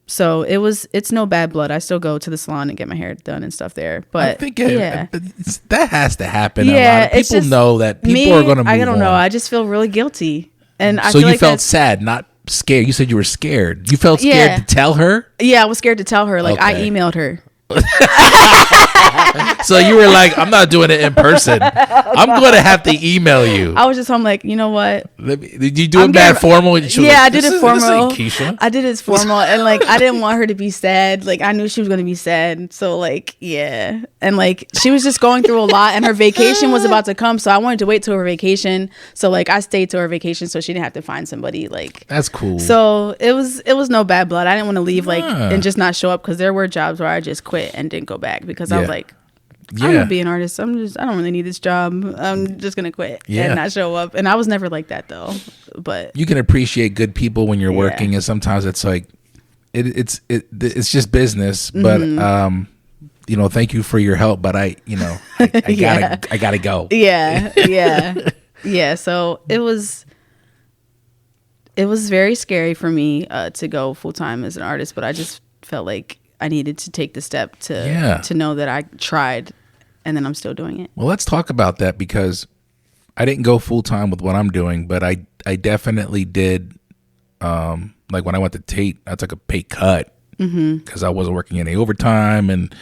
So it's no bad blood. I still go to the salon and get my hair done and stuff there. But I think that has to happen. Yeah, A lot of it's people just know that people me, are going to move I don't know. on. I just feel really guilty. And I So feel you like felt sad, not scared. You said you were scared. You felt scared Yeah. to tell her? Yeah, I was scared to tell her. Like I Okay. emailed her. So you were like, I'm not doing it in person. I'm going to have to email you. I was just home like, you know what? Did you do I'm it bad getting- formal? And she was Yeah, like, I did "This it is- this ain't formal. Keisha." I did it formal, and like I didn't want her to be sad. Like I knew she was gonna be sad, so like yeah, and like she was just going through a lot, and her vacation was about to come, so I wanted to wait till her vacation. So like I stayed till her vacation, so she didn't have to find somebody. Like That's cool. so it was no bad blood. I didn't want to leave like Nah. and just not show up because there were jobs where I just quit and didn't go back because I was Yeah. like. I'm gonna be an artist. I don't really need this job. I'm just gonna quit Yeah. and not show up. And I was never like that though. But You can appreciate good people when you're Yeah. working, and sometimes it's like it's just business. But you know, thank you for your help. But I Yeah. gotta go. yeah. So it was very scary for me to go full time as an artist, but I just felt like I needed to take the step to know that I tried, and then I'm still doing it. Well, let's talk about that because I didn't go full time with what I'm doing, but I definitely did. Like when I went to Tate, I took a pay cut because I wasn't working any overtime, and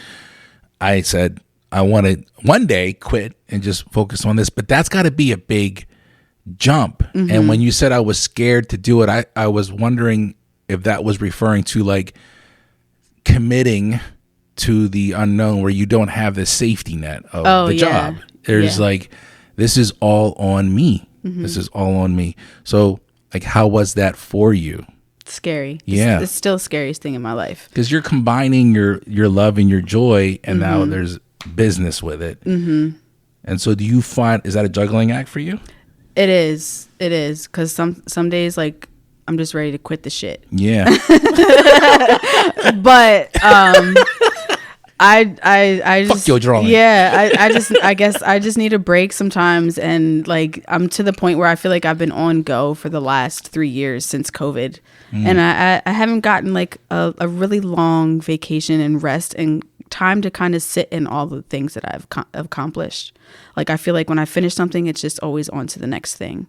I said I wanted one day quit and just focus on this. But that's got to be a big jump. And when you said I was scared to do it, I was wondering if that was referring to like committing to the unknown where you don't have the safety net of the job. There's like, this is all on me. This is all on me. So like, how was that for you? Scary. Yeah. It's still the scariest thing in my life. Because you're combining your love and your joy, and now there's business with it. And so do you find, is that a juggling act for you? It is. Because some days like I'm just ready to quit the shit. Yeah. But I just Fuck your drawing. Yeah, I guess I just need a break sometimes, and like I'm to the point where I feel like I've been on go for the last 3 years since COVID, and I haven't gotten like a really long vacation and rest and time to kind of sit in all the things that I've accomplished. Like I feel like when I finish something, it's just always on to the next thing.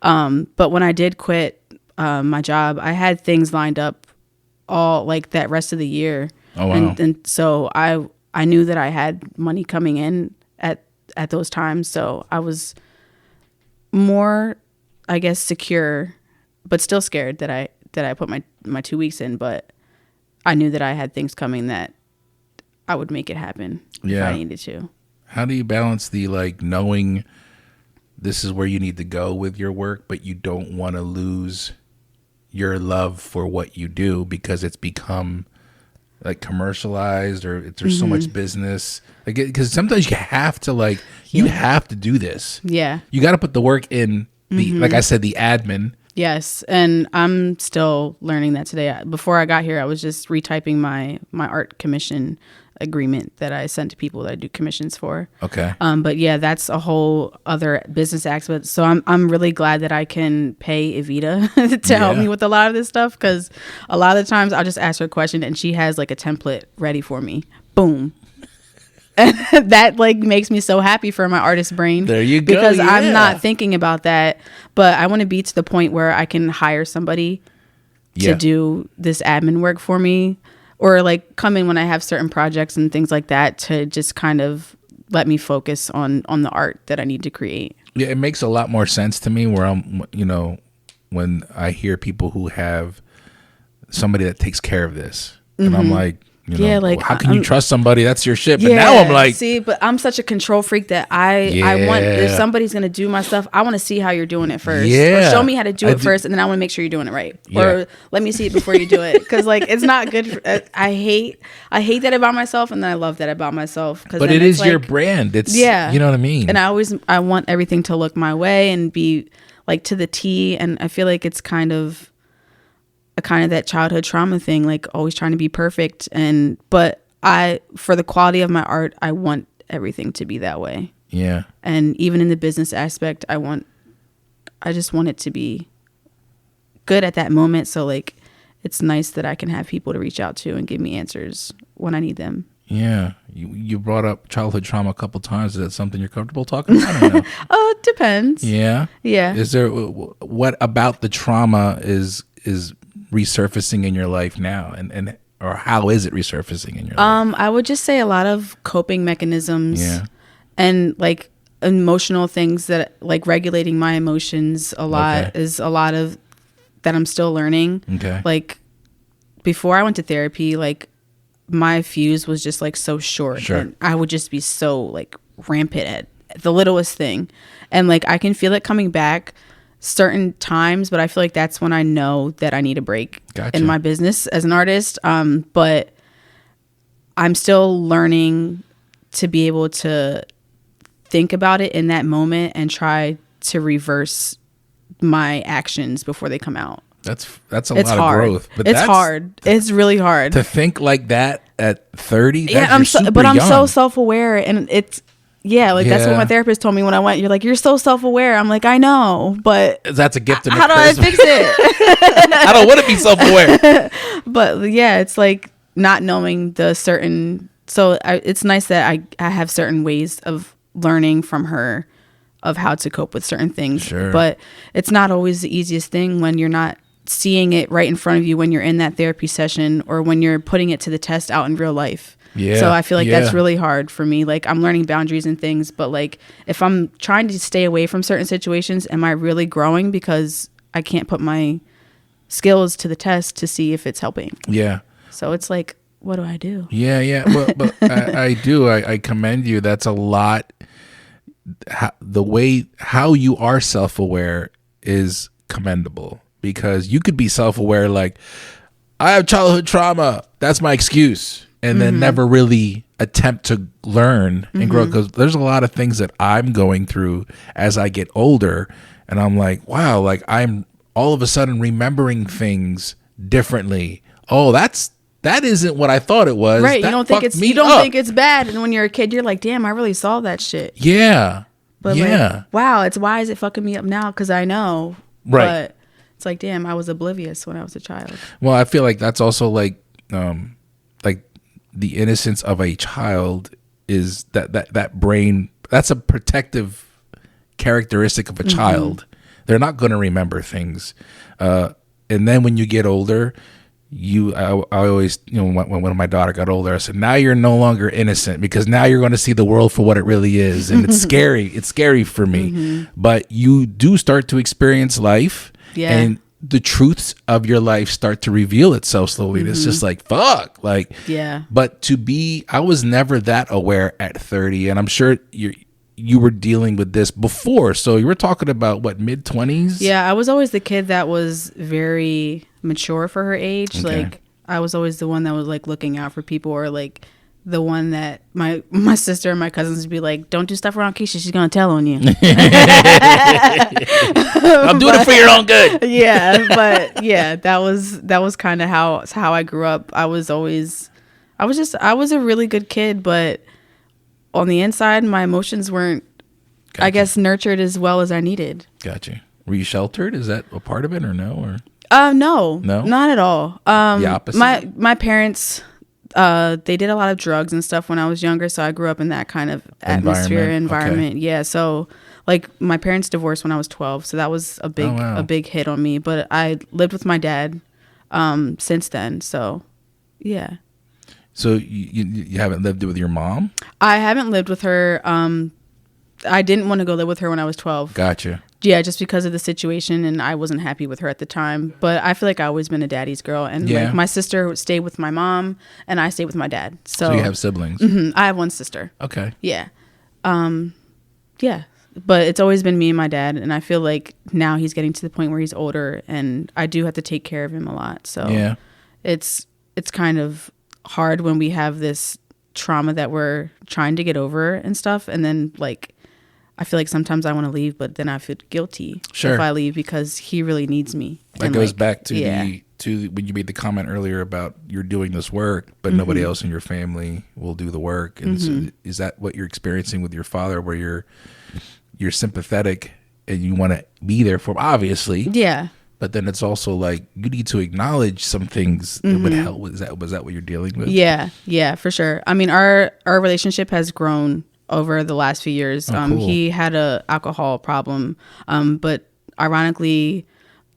But when I did quit my job, I had things lined up all like that rest of the year. Oh, wow. And so I knew that I had money coming in at those times. So I was more, I guess, secure, but still scared that I put my 2 weeks in. But I knew that I had things coming that I would make it happen if I needed to. How do you balance the like knowing this is where you need to go with your work, but you don't want to lose your love for what you do because it's become like commercialized or there's so much business, like because sometimes you have to like you have to do this. Yeah, you got to put the work in the like I said, the admin. Yes, and I'm still learning that today. Before I got here, I was just retyping my art commission agreement that I sent to people that I do commissions for. Okay. But yeah, that's a whole other business aspect. So I'm really glad that I can pay Evita to help me with a lot of this stuff, because a lot of the times I'll just ask her a question and she has like a template ready for me. Boom. And that like makes me so happy for my artist brain. There you go. Because I'm not thinking about that, but I want to be to the point where I can hire somebody to do this admin work for me, or like come in when I have certain projects and things like that to just kind of let me focus on the art that I need to create. Yeah, it makes a lot more sense to me where I'm, when I hear people who have somebody that takes care of this, and I'm like, like how can you trust somebody? That's your shit. But now I'm like, see, but I'm such a control freak that I want, if somebody's gonna do my stuff, I want to see how you're doing it first. Yeah. Or show me how to do it first, and then I want to make sure you're doing it right. Yeah. Or let me see it before you do it, because like it's not good. I hate that about myself, and then I love that about myself. But it is like, your brand. It's you know what I mean. And I want everything to look my way and be like to the T. And I feel like it's kind of that childhood trauma thing, like always trying to be perfect. But for the quality of my art, I want everything to be that way. Yeah. And even in the business aspect, I just want it to be good at that moment. So like, it's nice that I can have people to reach out to and give me answers when I need them. Yeah. You brought up childhood trauma a couple times. Is that something you're comfortable talking about? I don't know. It depends. Yeah. Yeah. Is there, what about the trauma is resurfacing in your life now, and or how is it resurfacing in your life? I would just say a lot of coping mechanisms. Yeah. And like emotional things that like regulating my emotions a lot is a lot of that I'm still learning. Okay. Like before I went to therapy, like my fuse was just like so short. Sure. And I would just be so like rampant at the littlest thing. And like I can feel it coming back certain times, but I feel like that's when I know that I need a break in my business as an artist. But I'm still learning to be able to think about it in that moment and try to reverse my actions before they come out. That's a lot of growth. But it's hard. It's really hard to think like that at 30. Yeah, I'm so self-aware, and it's that's what my therapist told me when I went. You're like, you're so self-aware. I'm like, I know, but that's a gift. How do I fix it? I don't want to be self-aware. But yeah, it's like not knowing the certain. So it's nice that I have certain ways of learning from her of how to cope with certain things. Sure. But it's not always the easiest thing when you're not seeing it right in front of you when you're in that therapy session or when you're putting it to the test out in real life. Yeah. So I feel like that's really hard for me. Like I'm learning boundaries and things, but like if I'm trying to stay away from certain situations, am I really growing because I can't put my skills to the test to see if it's helping? Yeah. So it's like, what do I do? Yeah, yeah. But I do. I commend you. That's a lot. The way how you are self-aware is commendable, because you could be self-aware like, I have childhood trauma, that's my excuse, and then never really attempt to learn and grow, because there's a lot of things that I'm going through as I get older, and I'm like, wow, like I'm all of a sudden remembering things differently. Oh, that isn't what I thought it was. Right. That You don't think it's bad. And when you're a kid, you're like, damn, I really saw that shit. Yeah. But like, wow, why is it fucking me up now? Because I know. Right. But it's like, damn, I was oblivious when I was a child. Well, I feel like that's also like the innocence of a child is that brain. That's a protective characteristic of a child. They're not going to remember things. And then when you get older, I always, when my daughter got older, I said, now you're no longer innocent, because now you're going to see the world for what it really is. And it's scary. It's scary for me. But you do start to experience life. Yeah. And the truths of your life start to reveal itself slowly. It's just like, fuck. Like, yeah. But I was never that aware at 30. And I'm sure you were dealing with this before. So you were talking about what, mid-20s? Yeah, I was always the kid that was very mature for her age. Okay. Like I was always the one that was like looking out for people, or like the one that my sister and my cousins would be like, don't do stuff around Keisha, she's gonna tell on you. I'm doing it for your own good. Yeah, but yeah, that was kind of how I grew up. I was a really good kid, but on the inside my emotions weren't I guess nurtured as well as I needed. Gotcha. Were you sheltered? Is that a part of it, or no? Or no, not at all. The opposite. My parents, they did a lot of drugs and stuff when I was younger, so I grew up in that kind of environment. Okay. Yeah, so like my parents divorced when I was 12, so that was a big hit on me. But I lived with my dad since then, so yeah. So you haven't lived with your mom? I haven't lived with her. I didn't want to go live with her when I was 12. Gotcha. Yeah, just because of the situation, and I wasn't happy with her at the time. But I feel like I've always been a daddy's girl, and like my sister stayed with my mom, and I stayed with my dad. So you have siblings? I have one sister. Okay. Yeah, yeah. But it's always been me and my dad, and I feel like now he's getting to the point where he's older, and I do have to take care of him a lot. So yeah, it's kind of hard when we have this trauma that we're trying to get over and stuff, and then like. I feel like sometimes I want to leave, but then I feel guilty if I leave because he really needs me. That goes back to when you made the comment earlier about you're doing this work, but nobody else in your family will do the work. And so is that what you're experiencing with your father, where you're sympathetic and you want to be there for him, obviously? Yeah. but then it's also like you need to acknowledge some things that would help. Was that what you're dealing with? Yeah, for sure. I mean, our relationship has grown over the last few years. Cool. He had a alcohol problem, but ironically,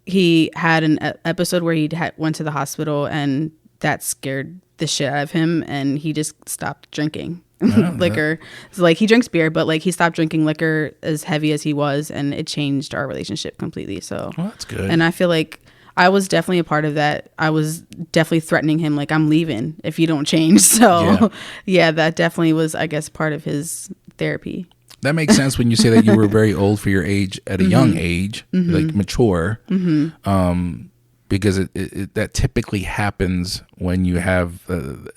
he had an episode where he went to the hospital, and that scared the shit out of him, and he just stopped drinking liquor. So like he drinks beer, but like he stopped drinking liquor as heavy as he was, and it changed our relationship completely. So that's good. And I feel like I was definitely a part of that. I was definitely threatening him, like, I'm leaving if you don't change. So yeah, that definitely was, I guess, part of his therapy. That makes sense when you say that you were very old for your age at a young age, like mature. Because it that typically happens when you have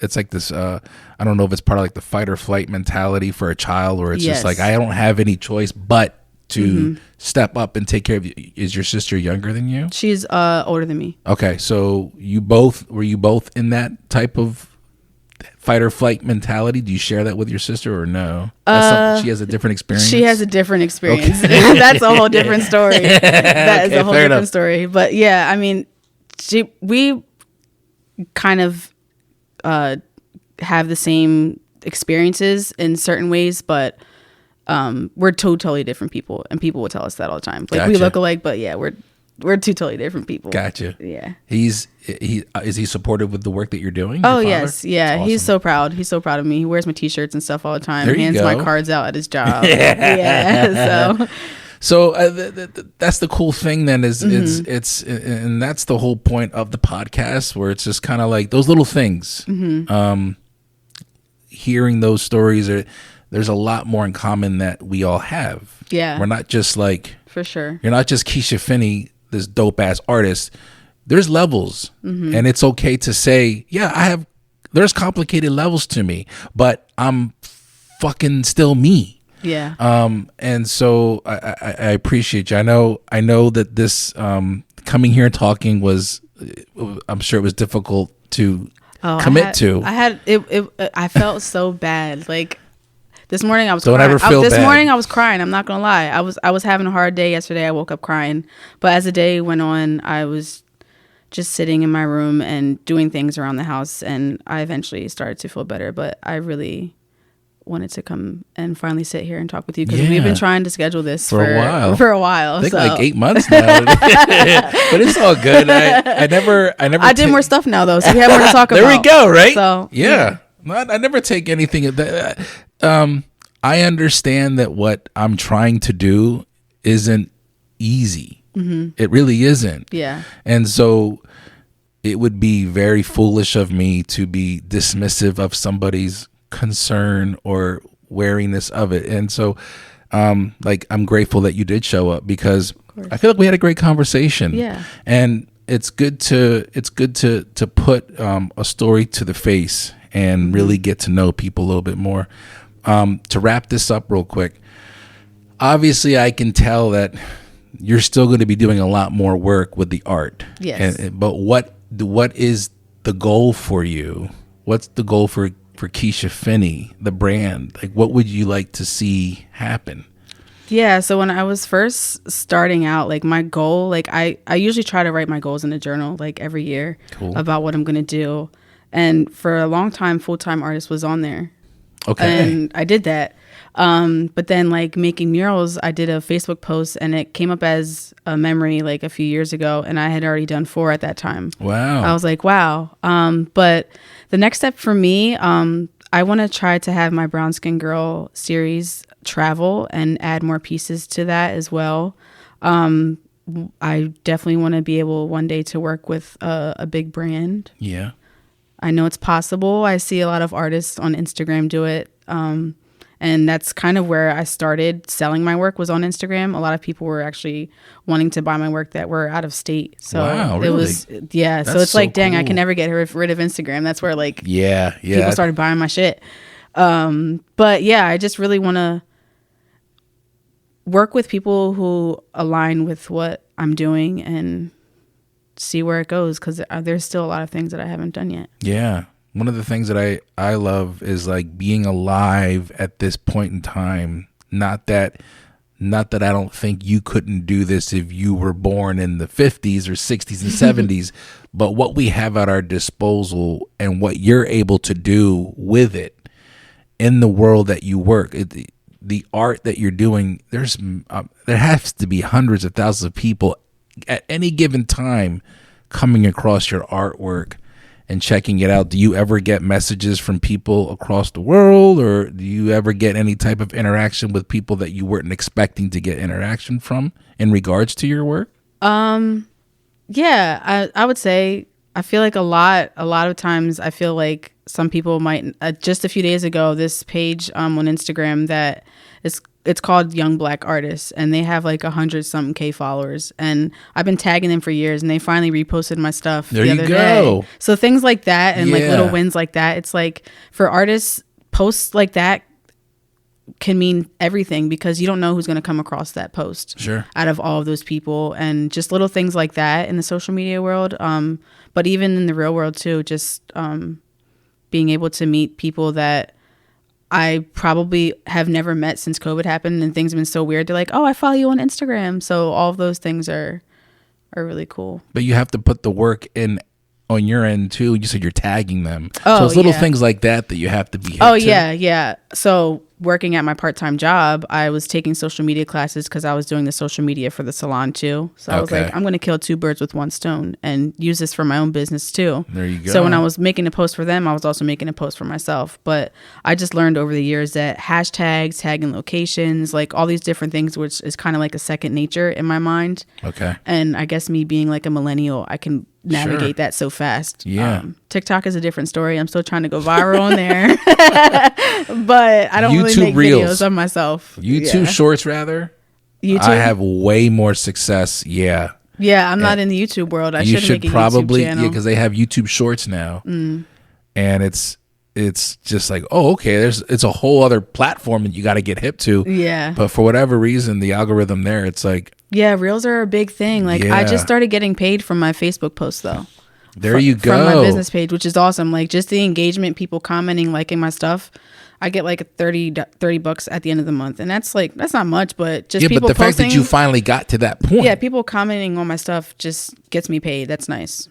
it's like this I don't know if it's part of like the fight or flight mentality for a child, or it's just like I don't have any choice but to step up and take care of you. Is your sister younger than you? She's older than me. Okay, so were you both in that type of fight or flight mentality? Do you share that with your sister or no? She has a different experience. She has a different experience. Okay. That's a whole different story. That is a whole different story. But yeah, I mean, we kind of have the same experiences in certain ways, but we're totally different people, and people will tell us that all the time. Like we look alike, but yeah, we're two totally different people. Gotcha. Yeah. Is he supportive with the work that you're doing? Oh yes, yeah. Awesome. He's so proud. He's so proud of me. He wears my t-shirts and stuff all the time. Hands my cards out at his job. Yeah. So that's the cool thing then is it's and that's the whole point of the podcast, where it's just kind of like those little things. Hearing those stories, there's a lot more in common that we all have. Yeah. We're not just like, for sure. You're not just Keisha Finnie, this dope ass artist. There's levels, and it's okay to say, yeah, there's complicated levels to me, but I'm fucking still me. Yeah. And so I appreciate you. I know that this coming here and talking was, I'm sure it was difficult to commit to. I felt so bad. Like this morning I was Don't crying. ever feel this bad. morning I was crying. I'm not gonna lie. I was having a hard day yesterday. I woke up crying, but as the day went on, I was just sitting in my room and doing things around the house, and I eventually started to feel better. But I really wanted to come and finally sit here and talk with you, because we've been trying to schedule this for a while. I think like 8 months now. But it's all good. I did more stuff now though, so we have more to talk about. There we go, right? So yeah. I never take anything. I understand that what I'm trying to do isn't easy. It really isn't. Yeah. And so it would be very foolish of me to be dismissive of somebody's concern or wariness of it. And so like I'm grateful that you did show up, because I feel like we had a great conversation. Yeah. And it's good to put a story to the face and really get to know people a little bit more. To wrap this up real quick, obviously I can tell that you're still going to be doing a lot more work with the art. Yes. But what is the goal for you? What's the goal for Keisha Finnie, the brand? Like, what would you like to see happen? Yeah, so when I was first starting out, like my goal, like I usually try to write my goals in a journal like every year about what I'm going to do. And for a long time, Full-Time Artist was on there. Okay. And I did that. But then like making murals, I did a Facebook post and it came up as a memory like a few years ago, and I had already done 4 at that time. Wow. I was like, wow. But the next step for me, I want to try to have my Brown Skin Girl series travel and add more pieces to that as well. I definitely want to be able one day to work with a big brand. Yeah. I know it's possible. I see a lot of artists on Instagram do it. And that's kind of where I started selling my work, was on Instagram. A lot of people were actually wanting to buy my work that were out of state. So wow, really? It was, yeah. That's so it's so like, dang, cool. I can never get rid of Instagram. That's where like people started buying my shit. But yeah, I just really want to work with people who align with what I'm doing and see where it goes, because there's still a lot of things that I haven't done yet. Yeah. One of the things that I love is like being alive at this point in time. Not that not that I don't think you couldn't do this if you were born in the 50s or 60s and 70s, but what we have at our disposal and what you're able to do with it in the world that you work, the art that you're doing, there has to be hundreds of thousands of people at any given time coming across your artwork and checking it out. Do you ever get messages from people across the world, or do you ever get any type of interaction with people that you weren't expecting to get interaction from in regards to your work? Yeah, I would say I feel like a lot of times I feel like some people might, just a few days ago, this page on Instagram that it's called Young Black Artists, and they have like 100-something K followers, and I've been tagging them for years, and they finally reposted my stuff the other day. So things like that, and like little wins like that, it's like for artists, posts like that can mean everything, because you don't know who's going to come across that post out of all of those people, and just little things like that in the social media world, but even in the real world too, just being able to meet people that I probably have never met since COVID happened, and things have been so weird. They're like, oh, I follow you on Instagram. So all of those things are really cool. But you have to put the work in on your end too. You said you're tagging them. So it's little things like that you have to be hip to. Yeah. So working at my part-time job, I was taking social media classes because I was doing the social media for the salon too. So I was like, I'm going to kill two birds with one stone and use this for my own business too. There you go. So when I was making a post for them, I was also making a post for myself. But I just learned over the years that hashtags, tagging locations, like all these different things, which is kind of like a second nature in my mind. Okay. And I guess me being like a millennial, I can navigate that so fast. Yeah. TikTok is a different story. I'm still trying to go viral on there. But I don't really make videos of myself. YouTube shorts, rather. YouTube? I have way more success. Yeah. Yeah, I'm not in the YouTube world. I should make a probably, YouTube channel. Yeah, because they have YouTube shorts now. And it's just like, oh, okay, it's a whole other platform that you got to get hip to. Yeah. But for whatever reason, the algorithm there, it's like, yeah, reels are a big thing. Like I just started getting paid from my Facebook posts though. You go. From my business page, which is awesome. Like just the engagement, people commenting, liking my stuff. I get like $30 at the end of the month. And that's not much, but just people but the posting, fact that you finally got to that point. Yeah, people commenting on my stuff just gets me paid. That's nice.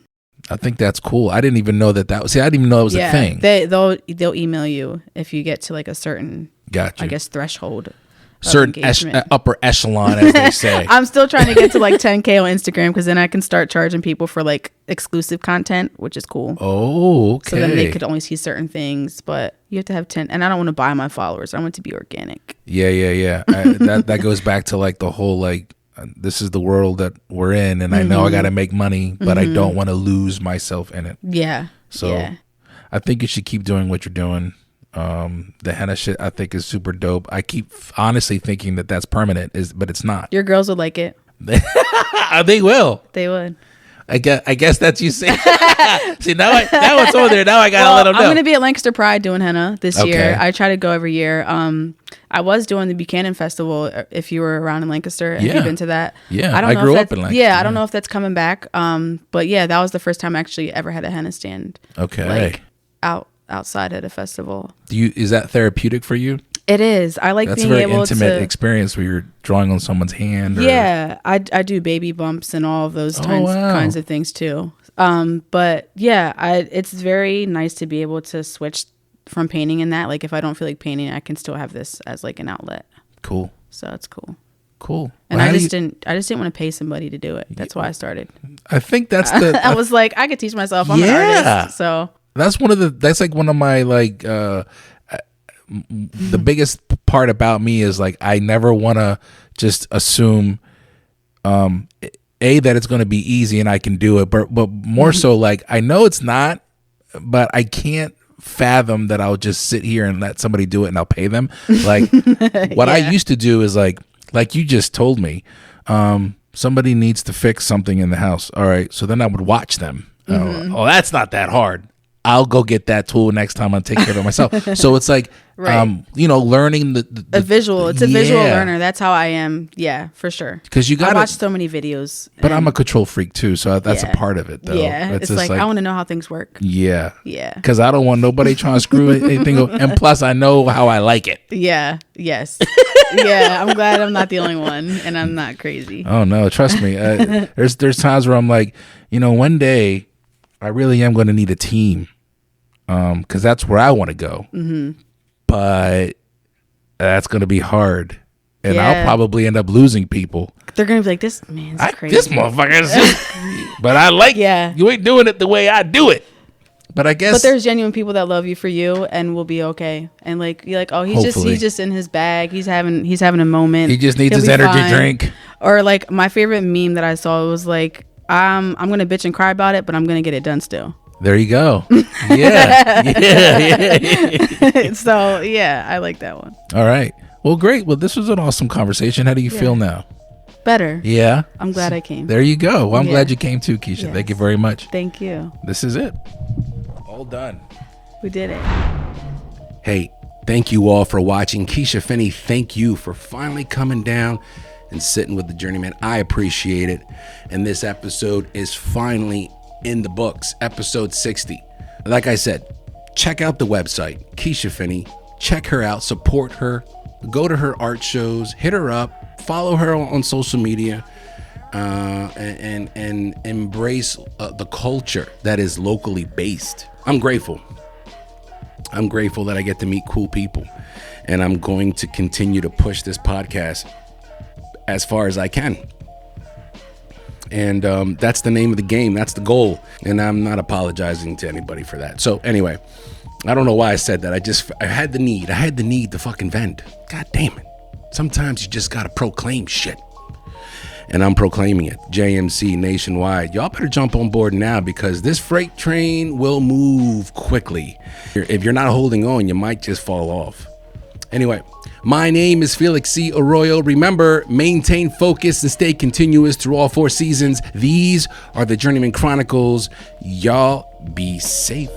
I think that's cool. I didn't even know that was, I didn't even know it was a thing. They'll email you if you get to like a certain, I guess, threshold. Certain upper echelon, as they say. I'm still trying to get to like 10K on Instagram, because then I can start charging people for like exclusive content, which is cool. Oh, okay. So then they could only see certain things, but you have to have 10. And I don't want to buy my followers. I want it to be organic. Yeah. That goes back to like the whole like, this is the world that we're in, and I know I got to make money, but I don't want to lose myself in it. Yeah. So I think you should keep doing what you're doing. The henna shit I think is super dope. I keep honestly thinking that that's permanent, but it's not. Your girls would like it. They will. They would. I guess that's you say. See, now it's over there. Now I gotta let them know. I'm gonna be at Lancaster Pride doing henna this year. I try to go every year. I was doing the Buchanan Festival. If you were around in Lancaster, have you been to that? Yeah, I grew up in Lancaster. Yeah, I don't know if that's coming back. But yeah, that was the first time I actually ever had a henna stand. Okay. Like outside at a festival. Is that therapeutic for you? It is. I like being able to. That's a very intimate experience where you're drawing on someone's hand. Yeah, I do baby bumps and all of those kinds of things too. But yeah, it's very nice to be able to switch from painting in that. Like if I don't feel like painting, I can still have this as like an outlet. Cool. So it's cool. Cool. And I just didn't want to pay somebody to do it. That's why I started. I think that's the. I was like, I could teach myself. I'm an artist. So that's one of my like. The biggest part about me is like I never want to just assume that it's going to be easy and I can do it, but more so like I know it's not, but I can't fathom that I'll just sit here and let somebody do it and I'll pay them. Like what I used to do is like you just told me, somebody needs to fix something in the house. All right, so then I would watch them. Oh, that's not that hard. I'll go get that tool next time. I'll take care of it myself. So it's like, learning the visual. It's a visual learner. That's how I am. Yeah, for sure. Because I watch so many videos. But I'm a control freak too, so that's a part of it, though. Yeah, it's like I want to know how things work. Yeah. Yeah. Because I don't want nobody trying to screw anything. And plus, I know how I like it. Yeah. Yes. Yeah, I'm glad I'm not the only one, and I'm not crazy. Oh no, trust me. There's times where I'm like, one day I really am going to need a team, because that's where I want to go. Mm-hmm. But that's going to be hard, and I'll probably end up losing people. They're going to be like, this man's crazy. This motherfucker is but I like you ain't doing it the way I do it. But I guess there's genuine people that love you for you and will be okay. And like you're like, oh, he's just in his bag. He's having a moment. He just needs his energy drink. Or like my favorite meme that I saw was like, I'm gonna bitch and cry about it, but I'm gonna get it done still. There you go. Yeah. So yeah, I like that one. All right. Well, great. Well, this was an awesome conversation. How do you feel now? Better. Yeah. I'm glad I came. There you go. Well, I'm glad you came too, Keisha. Yes. Thank you very much. Thank you. This is it. All done. We did it. Hey, thank you all for watching. Keisha Finnie, thank you for finally coming down and sitting with the journeyman. I appreciate it. And this episode is finally in the books, episode 60. Like I said, check out the website, Keisha Finnie. Check her out, support her, go to her art shows, hit her up, follow her on social media, and embrace the culture that is locally based. I'm grateful that I get to meet cool people, and I'm going to continue to push this podcast as far as I can. And that's the name of the game. That's the goal. And I'm not apologizing to anybody for that. So anyway, I don't know why I said that. I had the need to fucking vent. God damn it. Sometimes you just got to proclaim shit. And I'm proclaiming it. JMC nationwide. Y'all better jump on board now, because this freight train will move quickly. If you're not holding on, you might just fall off. Anyway, my name is Felix C. Arroyo. Remember, maintain focus and stay continuous through all 4 seasons. These are the Journeyman Chronicles. Y'all be safe.